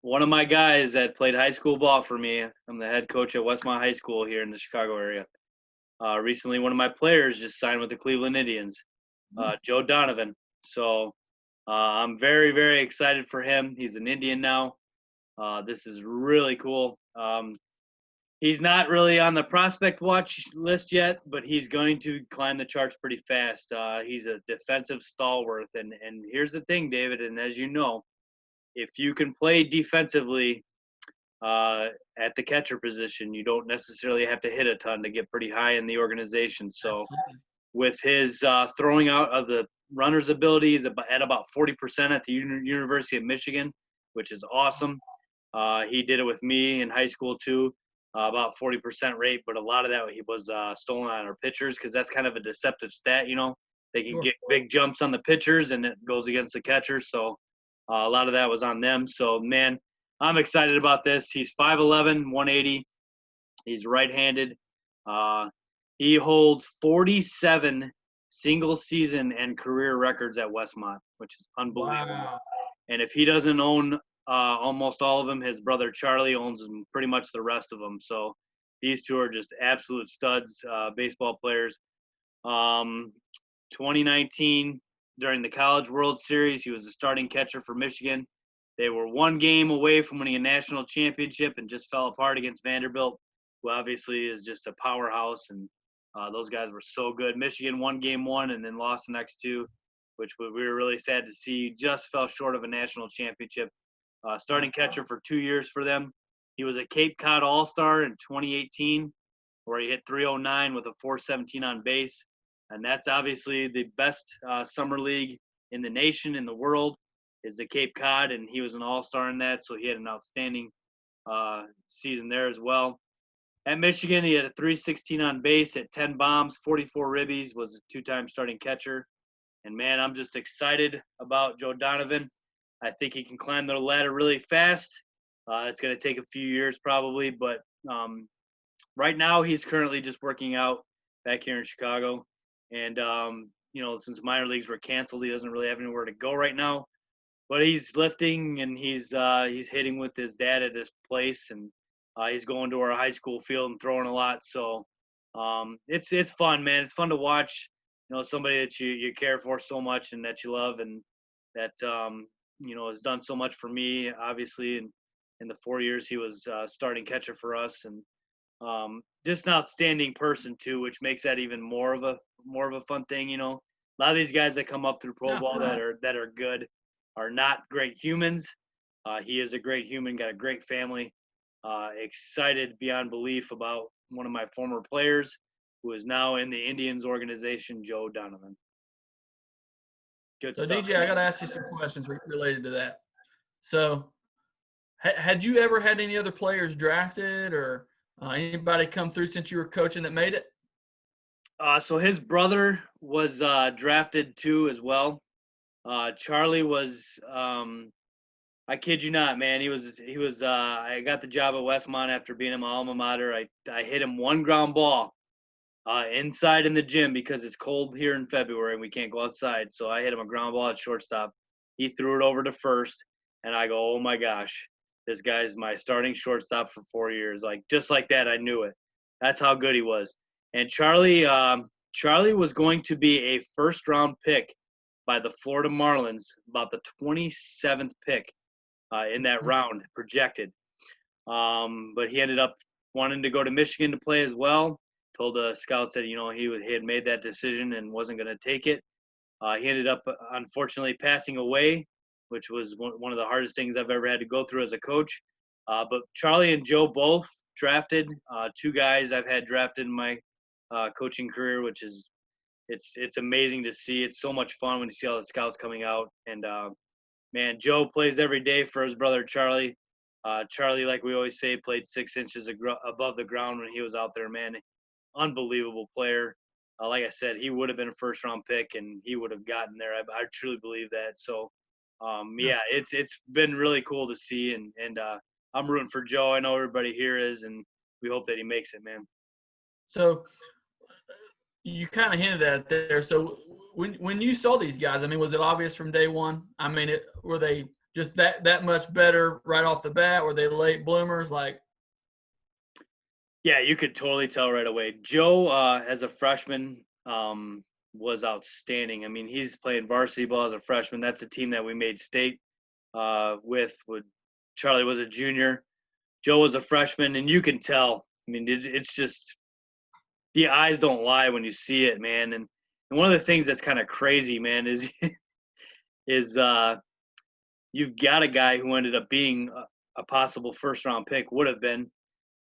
one of my guys that played high school ball for me, I'm the head coach at Westmont High School here in the Chicago area. Recently, one of my players just signed with the Cleveland Indians, Joe Donovan. So I'm very, very excited for him. He's an Indian now. This is really cool. He's not really on the prospect watch list yet, but he's going to climb the charts pretty fast. He's a defensive stalwart. And here's the thing, David, and as you know, if you can play defensively at the catcher position, you don't necessarily have to hit a ton to get pretty high in the organization. So with his throwing out of the runner's abilities at about 40% at the University of Michigan, which is awesome. He did it with me in high school too, about 40% rate, but a lot of that he was stolen on our pitchers because that's kind of a deceptive stat, They can get big jumps on the pitchers and it goes against the catchers. So a lot of that was on them. So, man, I'm excited about this. He's 5'11", 180. He's right-handed. He holds 47 single-season and career records at Westmont, which is unbelievable. Wow. And if he doesn't own almost all of them, his brother Charlie owns pretty much the rest of them. So These two are just absolute studs, baseball players. 2019, during the College World Series, he was the starting catcher for Michigan. They were one game away from winning a national championship and just fell apart against Vanderbilt, who obviously is just a powerhouse. And those guys were so good. Michigan won game one and then lost the next two, which we were really sad to see. Just fell short of a national championship. Starting catcher for 2 years for them. He was a Cape Cod All-Star in 2018, where he hit 309 with a 417 on base. And that's obviously the best summer league in the nation, in the world, is the Cape Cod, and he was an all-star in that, so he had an outstanding season there as well. At Michigan, he had a 316 on base, hit 10 bombs, 44 ribbies, was a two-time starting catcher. And, man, I'm just excited about Joe Donovan. I think he can climb the ladder really fast. It's going to take a few years probably, but right now he's currently just working out back here in Chicago. And, since minor leagues were canceled, he doesn't really have anywhere to go right now. But he's lifting and he's hitting with his dad at his place, and he's going to our high school field and throwing a lot. So it's fun, man. It's fun to watch, somebody that you care for so much and that you love, and that has done so much for me, obviously. And in the 4 years he was starting catcher for us, and just an outstanding person too, which makes that even more of a fun thing. A lot of these guys that come up through pro ball that are good are not great humans. He is a great human, got a great family. Excited beyond belief about one of my former players who is now in the Indians organization, Joe Donovan. Good so stuff. DJ, I got to ask you some questions related to that. So had you ever had any other players drafted or anybody come through since you were coaching that made it? So his brother was drafted too as well. Charlie was, I kid you not, man. He was. I got the job at Westmont after being in my alma mater. I hit him one ground ball inside in the gym because it's cold here in February and we can't go outside. So I hit him a ground ball at shortstop. He threw it over to first, and I go, oh my gosh, this guy's my starting shortstop for 4 years. Like just like that, I knew it. That's how good he was. And Charlie was going to be a first-round pick by the Florida Marlins, about the 27th pick in that round projected. But he ended up wanting to go to Michigan to play as well. Told the scouts that, he had made that decision and wasn't going to take it. He ended up, unfortunately, passing away, which was one of the hardest things I've ever had to go through as a coach. But Charlie and Joe both drafted, two guys I've had drafted in my coaching career, which is it's amazing to see. It's so much fun when you see all the scouts coming out. And man, Joe plays every day for his brother Charlie. Charlie, like we always say, played 6 inches above the ground when he was out there. Man, unbelievable player. Like I said, he would have been a first-round pick, and he would have gotten there. I truly believe that. So, yeah, it's been really cool to see, and I'm rooting for Joe. I know everybody here is, and we hope that he makes it, man. So you kind of hinted at it there. So when you saw these guys, I mean, was it obvious from day one? I mean, were they just that much better right off the bat? Were they late bloomers? Like, yeah, you could totally tell right away. Joe, as a freshman, was outstanding. I mean, he's playing varsity ball as a freshman. That's a team that we made state with. Charlie was a junior. Joe was a freshman, and you can tell. I mean, it's just the eyes don't lie when you see it, man. And one of the things that's kind of crazy, man, is you've got a guy who ended up being a possible first-round pick, would have been,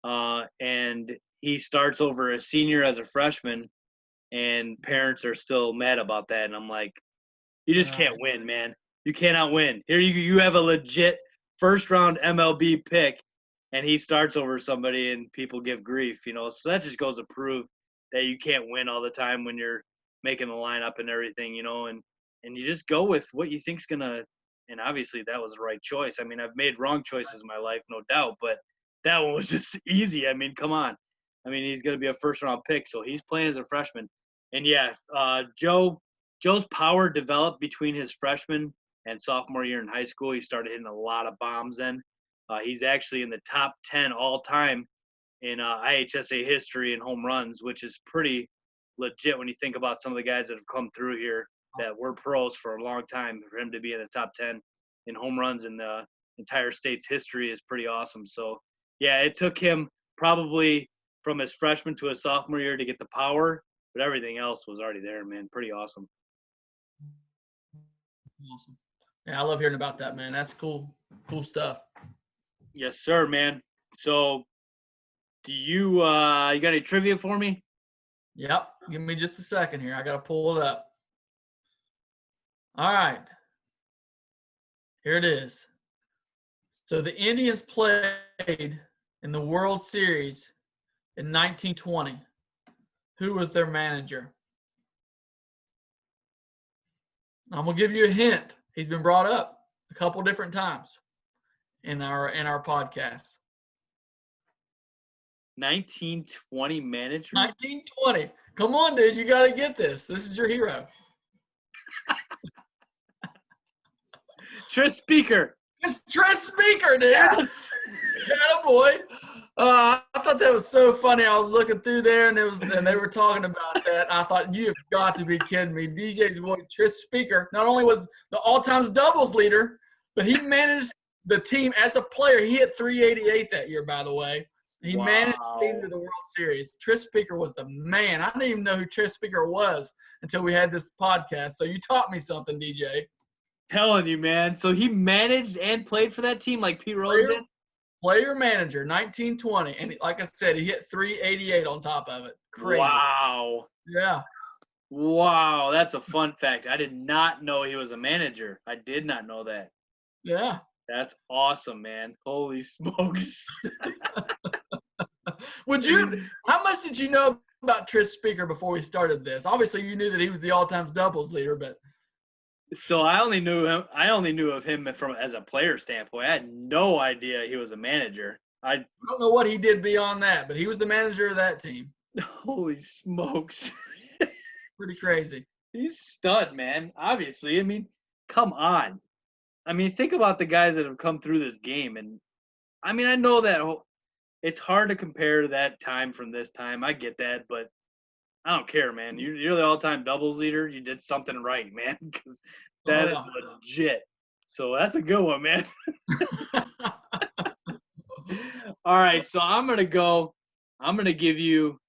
and he starts over a senior as a freshman, and parents are still mad about that. And I'm like, you just can't win, man. You cannot win. Here you have a legit first-round MLB pick, and he starts over somebody, and people give grief, So that just goes to prove that you can't win all the time when you're making the lineup and everything, and you just go with what you think's gonna. And obviously that was the right choice. I mean, I've made wrong choices in my life, no doubt, but that one was just easy. I mean, come on. I mean, he's going to be a first-round pick, so he's playing as a freshman. And, yeah, Joe's power developed between his freshman and sophomore year in high school. He started hitting a lot of bombs then. He's actually in the top 10 all-time in IHSA history and home runs, which is pretty legit when you think about some of the guys that have come through here that were pros for a long time. For him to be in the top 10 in home runs in the entire state's history is pretty awesome. So, yeah, it took him probably from his freshman to his sophomore year to get the power, but everything else was already there, man. Pretty awesome. Awesome. Yeah, I love hearing about that, man. That's cool. Cool stuff. Yes, sir, man. So, do you you got any trivia for me? Yep. Give me just a second here. I got to pull it up. All right. Here it is. So the Indians played in the World Series in 1920. Who was their manager? I'm going to give you a hint. He's been brought up a couple different times in our podcast. 1920 manager? 1920. Come on, dude. You got to get this. This is your hero. Tris Speaker. It's Tris Speaker, dude. Yes. Attaboy. I thought that was so funny. I was looking through there, and they were talking about that. I thought, you have got to be kidding me. DJ's boy, Tris Speaker, not only was the all-time doubles leader, but he managed the team as a player. He hit 388 that year, by the way. He managed the team to the World Series. Tris Speaker was the man. I didn't even know who Tris Speaker was until we had this podcast. So you taught me something, DJ. Telling you, man. So he managed and played for that team like Pete Rose did? Player manager, 1920. And like I said, he hit 388 on top of it. Crazy. Wow. Yeah. Wow. That's a fun fact. I did not know he was a manager. I did not know that. Yeah. That's awesome, man. Holy smokes. How much did you know about Tris Speaker before we started this? Obviously, you knew that he was the all-time doubles leader, but so I only knew of him from as a player standpoint. I had no idea he was a manager. I don't know what he did beyond that, but he was the manager of that team. Holy smokes. Pretty crazy. He's stud, man. Obviously. I mean, come on. I mean, think about the guys that have come through this game. And, I mean, I know that it's hard to compare that time from this time. I get that, but I don't care, man. You're the all-time doubles leader. You did something right, man, because that is legit. So that's a good one, man. All right, so I'm going to give you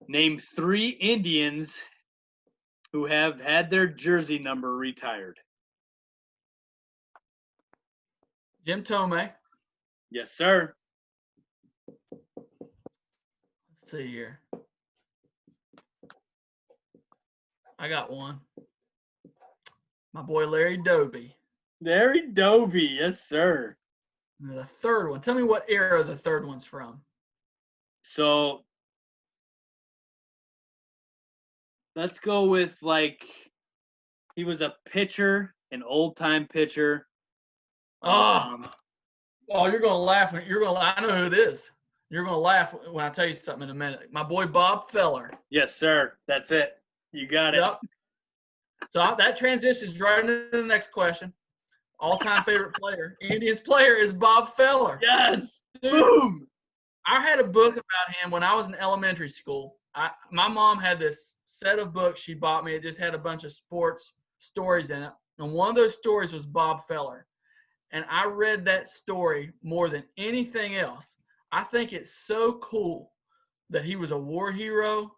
name 3 Indians who have had their jersey number retired. Jim Tomei. Yes, sir. Let's see here. I got one. My boy Larry Doby. Larry Doby, yes, sir. And the third one. Tell me what era the third one's from. So let's go with he was a pitcher, an old-time pitcher. Oh, you're gonna laugh. I know who it is. You're gonna laugh when I tell you something in a minute. My boy Bob Feller. Yes, sir. That's it. You got it. Yep. So that transitions right into the next question. All-time favorite player, Indians player, is Bob Feller. Yes. Dude, boom. I had a book about him when I was in elementary school. My mom had this set of books she bought me. It just had a bunch of sports stories in it. And one of those stories was Bob Feller. And I read that story more than anything else. I think it's so cool that he was a war hero.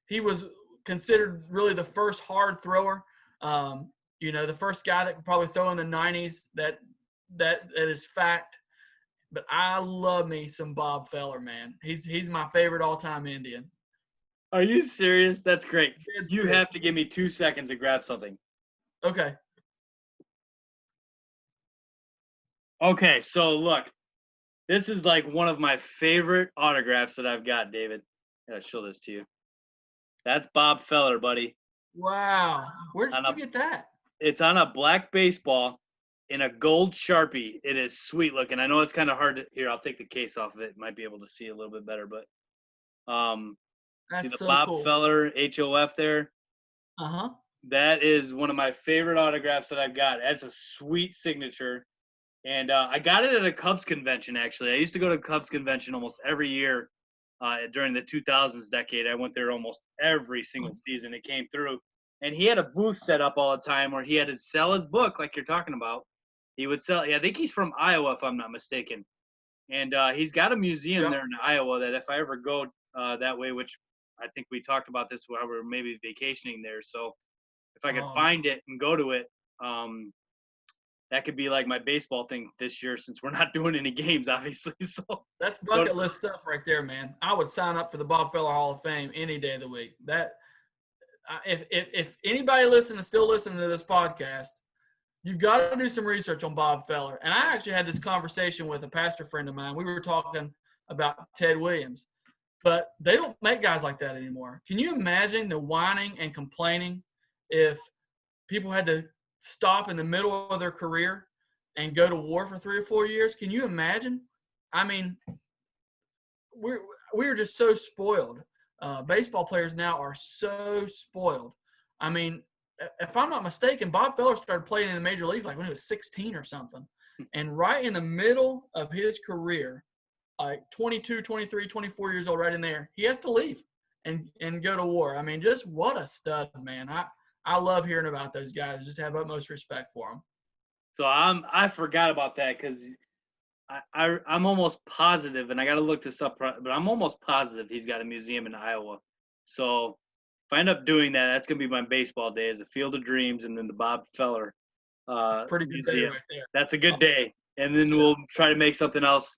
He was considered really the first hard thrower. The first guy that could probably throw in the 90s. That is fact. But I love me some Bob Feller, man. He's my favorite all-time Indian. Are you serious? That's great. You have to give me 2 seconds to grab something. Okay. Okay, so look. This is one of my favorite autographs that I've got, David. I gotta show this to you. That's Bob Feller, buddy. Wow. Where did you get that? It's on a black baseball in a gold Sharpie. It is sweet looking. I know it's kind of hard to – here, I'll take the case off of it. Might be able to see a little bit better. But that's see the so Bob cool. Feller HOF there? Uh-huh. That is one of my favorite autographs that I've got. That's a sweet signature. And I got it at a Cubs convention, actually. I used to go to Cubs convention almost every year during the 2000s decade. I went there almost every single season it came through. And he had a booth set up all the time where he had to sell his book, like you're talking about. He would sell, yeah, I think he's from Iowa, if I'm not mistaken. And he's got a museum Yeah. there in Iowa that if I ever go that way, which I think we talked about this while we were maybe vacationing there. So if I could Um, find it and go to it, that could be like my baseball thing this year since we're not doing any games, obviously. So that's go to, bucket list stuff right there, man. I would sign up for the Bob Feller Hall of Fame any day of the week. That if anybody still listening to this podcast, you've got to do some research on Bob Feller. And I actually had this conversation with a pastor friend of mine. We were talking about Ted Williams, but they don't make guys like that anymore. Can you imagine the whining and complaining if people had to stop in the middle of their career and go to war for 3 or 4 years? Can you imagine? I mean, we're just so spoiled. Baseball players now are so spoiled. I mean, if I'm not mistaken, Bob Feller started playing in the major leagues like when he was 16 or something. And right in the middle of his career, like 22, 23, 24 years old, right in there, he has to leave and go to war. I mean, just what a stud, man. I love hearing about those guys. Just have utmost respect for them. so I forgot about that because I'm almost positive, and I got to look this up, but I'm almost positive he's got a museum in Iowa. So if I end up doing that, that's gonna be my baseball day, as a Field of Dreams, and then the Bob Feller It's a pretty good day museum. right there. That's a good day, and then we'll try to make something else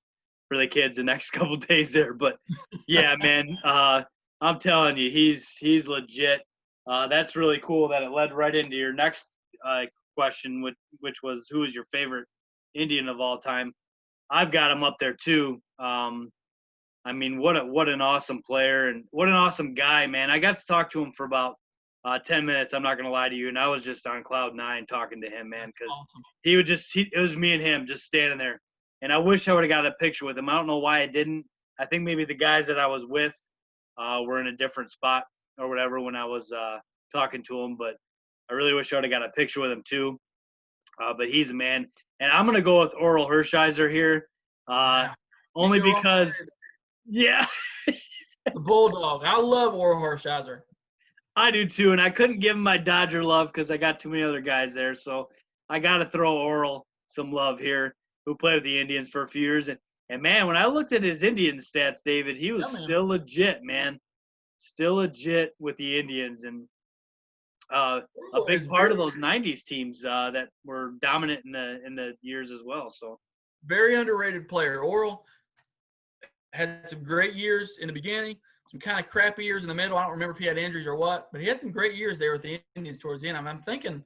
for the kids the next couple days there. But yeah, man, I'm telling you, he's legit. That's really cool that it led right into your next question, which was who is your favorite Indian of all time. I've got him up there too. I mean, what an awesome player and what an awesome guy, man. I got to talk to him for about 10 minutes. I'm not gonna lie to you, and I was just on cloud nine talking to him, man, because Awesome. it was me and him just standing there, and I wish I would have got a picture with him. I don't know why I didn't. I think maybe the guys that I was with were in a different spot or whatever when I was talking to him, but I really wish I would have got a picture with him too. But he's a man. And I'm going to go with Oral Hershiser here, Yeah. only because, yeah, The Bulldog. I love Oral Hershiser. I do too. And I couldn't give him my Dodger love because I got too many other guys there. So I got to throw Oral some love here, who played with the Indians for a few years. And man, when I looked at his Indian stats, David, he was still legit, man. Still legit with the Indians. And a big part of those '90s teams that were dominant in the years as well. So very underrated player. Oral had some great years in the beginning, some kind of crappy years in the middle. I don't remember if he had injuries or what, but he had some great years there with the Indians towards the end. I'm thinking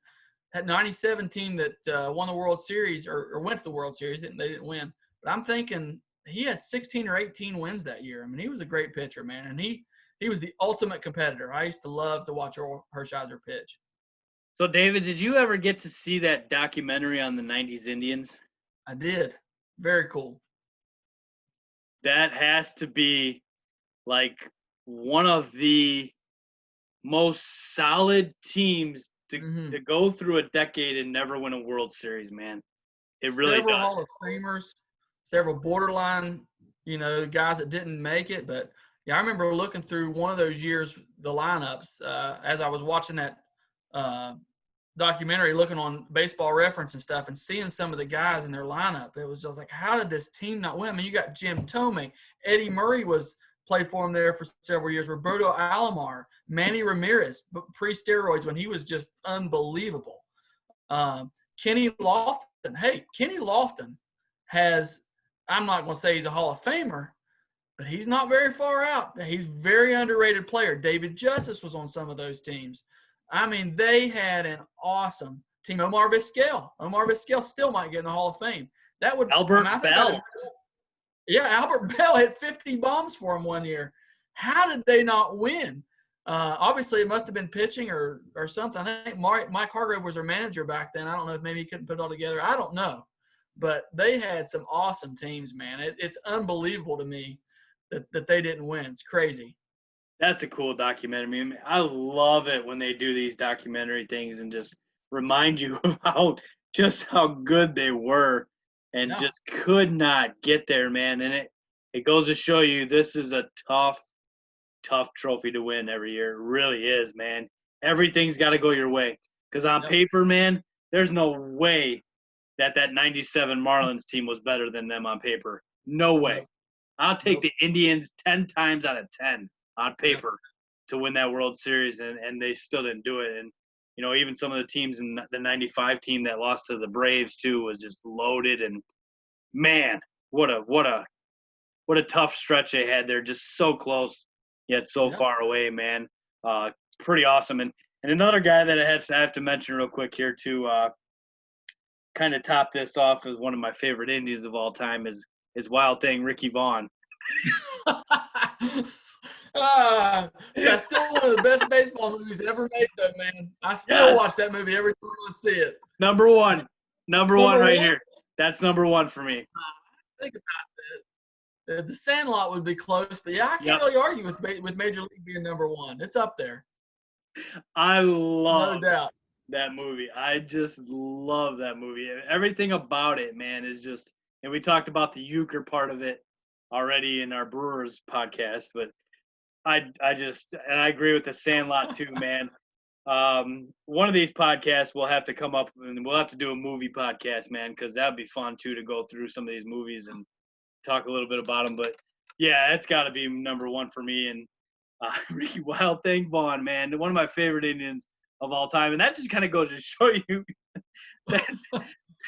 that '97 team that won the World Series or went to the World Series, they didn't win, but I'm thinking he had 16 or 18 wins that year. I mean, he was a great pitcher, man, and he was the ultimate competitor. I used to love to watch Oral Hershiser pitch. So, David, did you ever get to see that documentary on the '90s Indians? I did. Very cool. That has to be like one of the most solid teams to go through a decade and never win a World Series, man. It really several does. Hall of Famers, several borderline, guys that didn't make it. But yeah, I remember looking through one of those years, the lineups, as I was watching that documentary, looking on Baseball Reference and stuff, and seeing some of the guys in their lineup. It was just like, how did this team not win? I mean, you got Jim Thome, Eddie Murray played for him there for several years, Roberto Alomar, Manny Ramirez, pre-steroids when he was just unbelievable. Kenny Lofton. Hey, Kenny Lofton has, I'm not going to say he's a Hall of Famer, but he's not very far out. He's a very underrated player. David Justice was on some of those teams. I mean, they had an awesome team. Omar Vizquel still might get in the Hall of Fame. That would Albert Bell. Albert Bell hit 50 bombs for him one year. How did they not win? Obviously, it must have been pitching or something. I think Mike Hargrove was their manager back then. I don't know if maybe he couldn't put it all together. I don't know. But they had some awesome teams, man. It's unbelievable to me that they didn't win. It's crazy. That's a cool documentary. I mean, I love it when they do these documentary things and just remind you of how good they were. and just could not get there, man. And it goes to show you this is a tough trophy to win every year. It really is, man. Everything's got to go your way. Because on paper, man, there's no way that 97 Marlins team was better than them on paper. No way. I'll take the Indians 10 times out of 10 on paper to win that World Series, and they still didn't do it. And, you know, even some of the teams in the 95 team that lost to the Braves, too, was just loaded. And, man, what a tough stretch they had there. Just so close, yet so far away, man. Pretty awesome. And another guy that I have to mention real quick here to kind of top this off as one of my favorite Indians of all time is Wild Thing Ricky Vaughn. That's still one of the best baseball movies ever made, though, man. I still watch that movie every time I see it. Number one right here. That's number one for me. Think about that. The Sandlot would be close, but I can't really argue with Major League being number one. It's up there. I love no doubt that movie. I just love that movie. Everything about it, man, is just. And we talked about the euchre part of it already in our Brewers podcast, but I agree with the Sandlot too, man. One of these podcasts we'll have to come up and we'll have to do a movie podcast, man, because that'd be fun too to go through some of these movies and talk a little bit about them. But yeah, it's got to be number one for me. And Ricky Wild Thing Vaughn, man, one of my favorite Indians of all time. And that just kind of goes to show you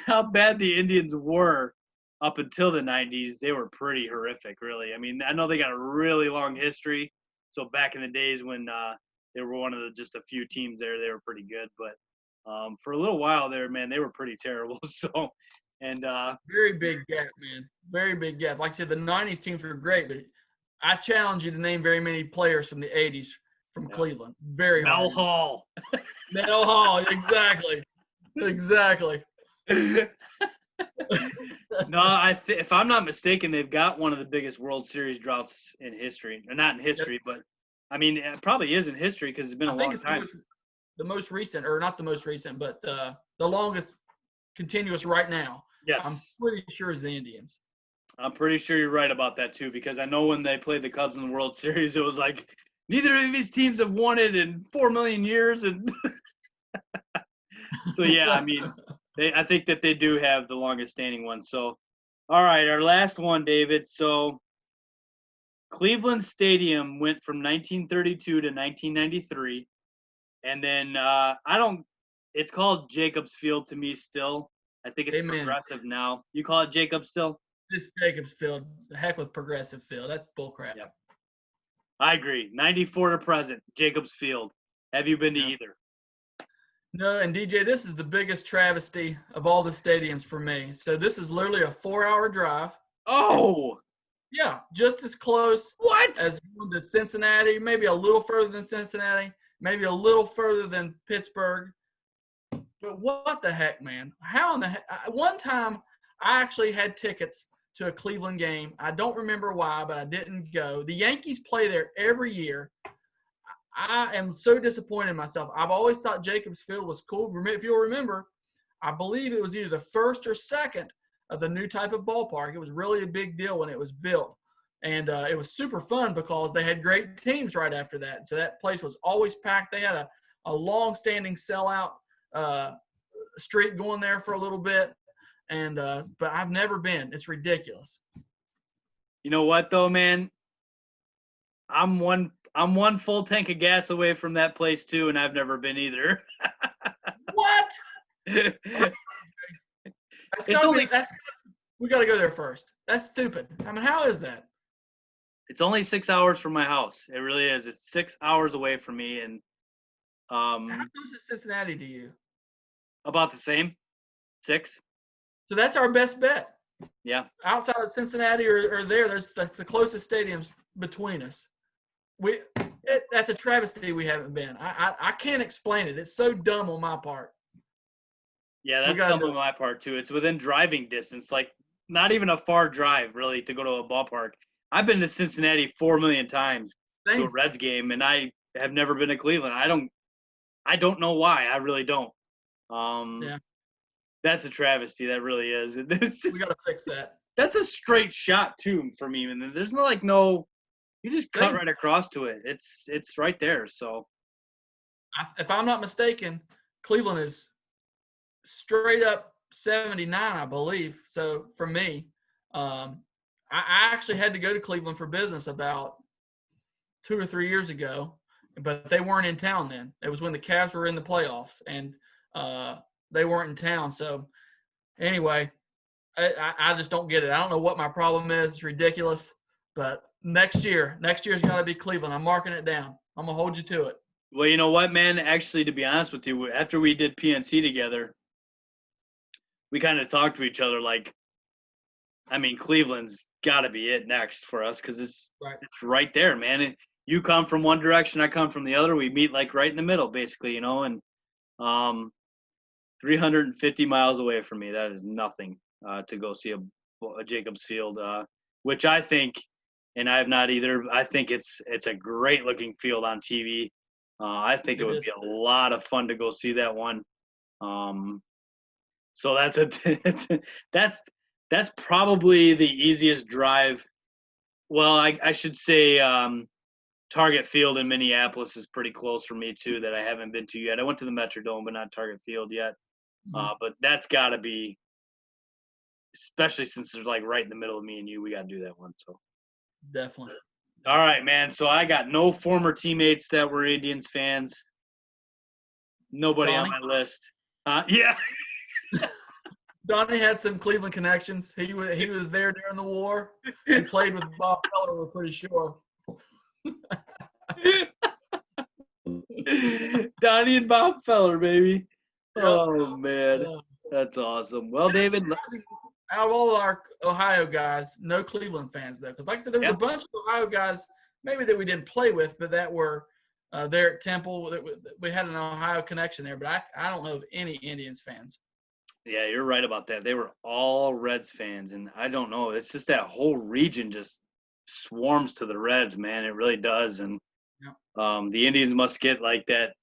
how bad the Indians were up until the 90s. They were pretty horrific, really. I mean, I know they got a really long history. So back in the days when they were one of just a few teams there, they were pretty good. But for a little while there, man, they were pretty terrible. So, and very big gap, man. Very big gap. Like I said, the 90s teams were great, but I challenge you to name very many players from the 80s from Cleveland. Very hard. Mel Hall, exactly. Exactly. No, if I'm not mistaken, they've got one of the biggest World Series droughts in history. Or not in history, but I mean, it probably is in history because it's been a long time. The most recent, or not the most recent, but the longest continuous right now. Yes. I'm pretty sure is the Indians. I'm pretty sure you're right about that too, because I know when they played the Cubs in the World Series, it was like neither of these teams have won it in 4 million years, and so yeah, I mean, I think that they do have the longest standing one. So, all right, our last one, David. So, Cleveland Stadium went from 1932 to 1993, and then it's called Jacobs Field to me still. I think it's Progressive now. You call it Jacobs still? It's Jacobs Field. The heck with Progressive Field. That's bullcrap. Yeah. I agree. 94 to present, Jacobs Field. Have you been to either? No, and DJ, this is the biggest travesty of all the stadiums for me. So this is literally a 4-hour drive. Oh! Yeah, just as close as going to Cincinnati, maybe a little further than Cincinnati, maybe a little further than Pittsburgh. But what the heck, man? How in the heck? One time I actually had tickets to a Cleveland game. I don't remember why, but I didn't go. The Yankees play there every year. I am so disappointed in myself. I've always thought Jacobs Field was cool. If you'll remember, I believe it was either the first or second of the new type of ballpark. It was really a big deal when it was built. And it was super fun because they had great teams right after that. So that place was always packed. They had a long-standing sellout streak going there for a little bit. And but I've never been. It's ridiculous. You know what, though, man? I'm one full tank of gas away from that place too, and I've never been either. What? We got to go there first. That's stupid. I mean, how is that? It's only 6 hours from my house. It really is. It's 6 hours away from me, and how close is Cincinnati to you? About the same, 6. So that's our best bet. Yeah. Outside of Cincinnati or that's the closest stadiums between us. That's a travesty we haven't been. I can't explain it. It's so dumb on my part. Yeah, that's dumb on my part too. It's within driving distance, like not even a far drive really to go to a ballpark. I've been to Cincinnati 4 million times to a Reds game, and I have never been to Cleveland. I don't know why. I really don't. That's a travesty. That really is. We got to fix that. That's a straight shot too from me, and there's no. You just cut right across to it. It's right there. So, if I'm not mistaken, Cleveland is straight up 79, I believe. So for me, I actually had to go to Cleveland for business about 2 or 3 years ago, but they weren't in town then. It was when the Cavs were in the playoffs, and they weren't in town. So anyway, I just don't get it. I don't know what my problem is. It's ridiculous. But next year's got to be Cleveland. I'm marking it down. I'm going to hold you to it. Well, you know what, man? Actually, to be honest with you, after we did PNC together, we kind of talked to each other like, I mean, Cleveland's got to be it next for us because it's right there, man. You come from one direction, I come from the other. We meet like right in the middle, basically, you know, and 350 miles away from me. That is nothing to go see a Jacobs Field, which I think, and I have not either. I think it's a great looking field on TV. I think it would be a lot of fun to go see that one. So that's probably the easiest drive. Well, I should say Target Field in Minneapolis is pretty close for me too that I haven't been to yet. I went to the Metrodome, but not Target Field yet. But that's got to be, especially since it's like right in the middle of me and you, we got to do that one. So definitely. All right, man. So I got no former teammates that were Indians fans. Nobody on my list. Yeah. Donnie had some Cleveland connections. He was there during the war. He played with Bob Feller, we're pretty sure. Donnie and Bob Feller, baby. Yep. Oh, man. That's awesome. Well, David. Out of all our Ohio guys, no Cleveland fans, though. Because like I said, there was a bunch of Ohio guys maybe that we didn't play with, but that were there at Temple. We had an Ohio connection there, but I don't know of any Indians fans. Yeah, you're right about that. They were all Reds fans, and I don't know. It's just that whole region just swarms to the Reds, man. It really does. And the Indians must get like that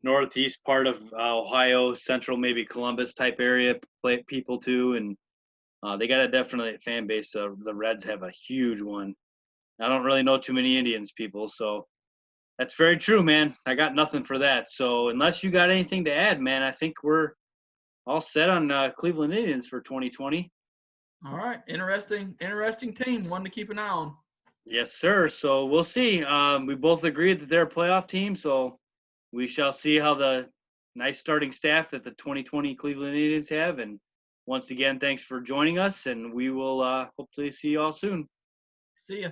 northeast part of Ohio, central, maybe Columbus type area people too. And they got a definite fan base. The Reds have a huge one. I don't really know too many Indians people, so that's very true, man. I got nothing for that. So unless you got anything to add, man, I think we're all set on Cleveland Indians for 2020. All right. Interesting team. One to keep an eye on. Yes, sir. So we'll see. We both agreed that they're a playoff team, so we shall see how the nice starting staff that the 2020 Cleveland Indians have. And once again, thanks for joining us, and we will hopefully see you all soon. See ya.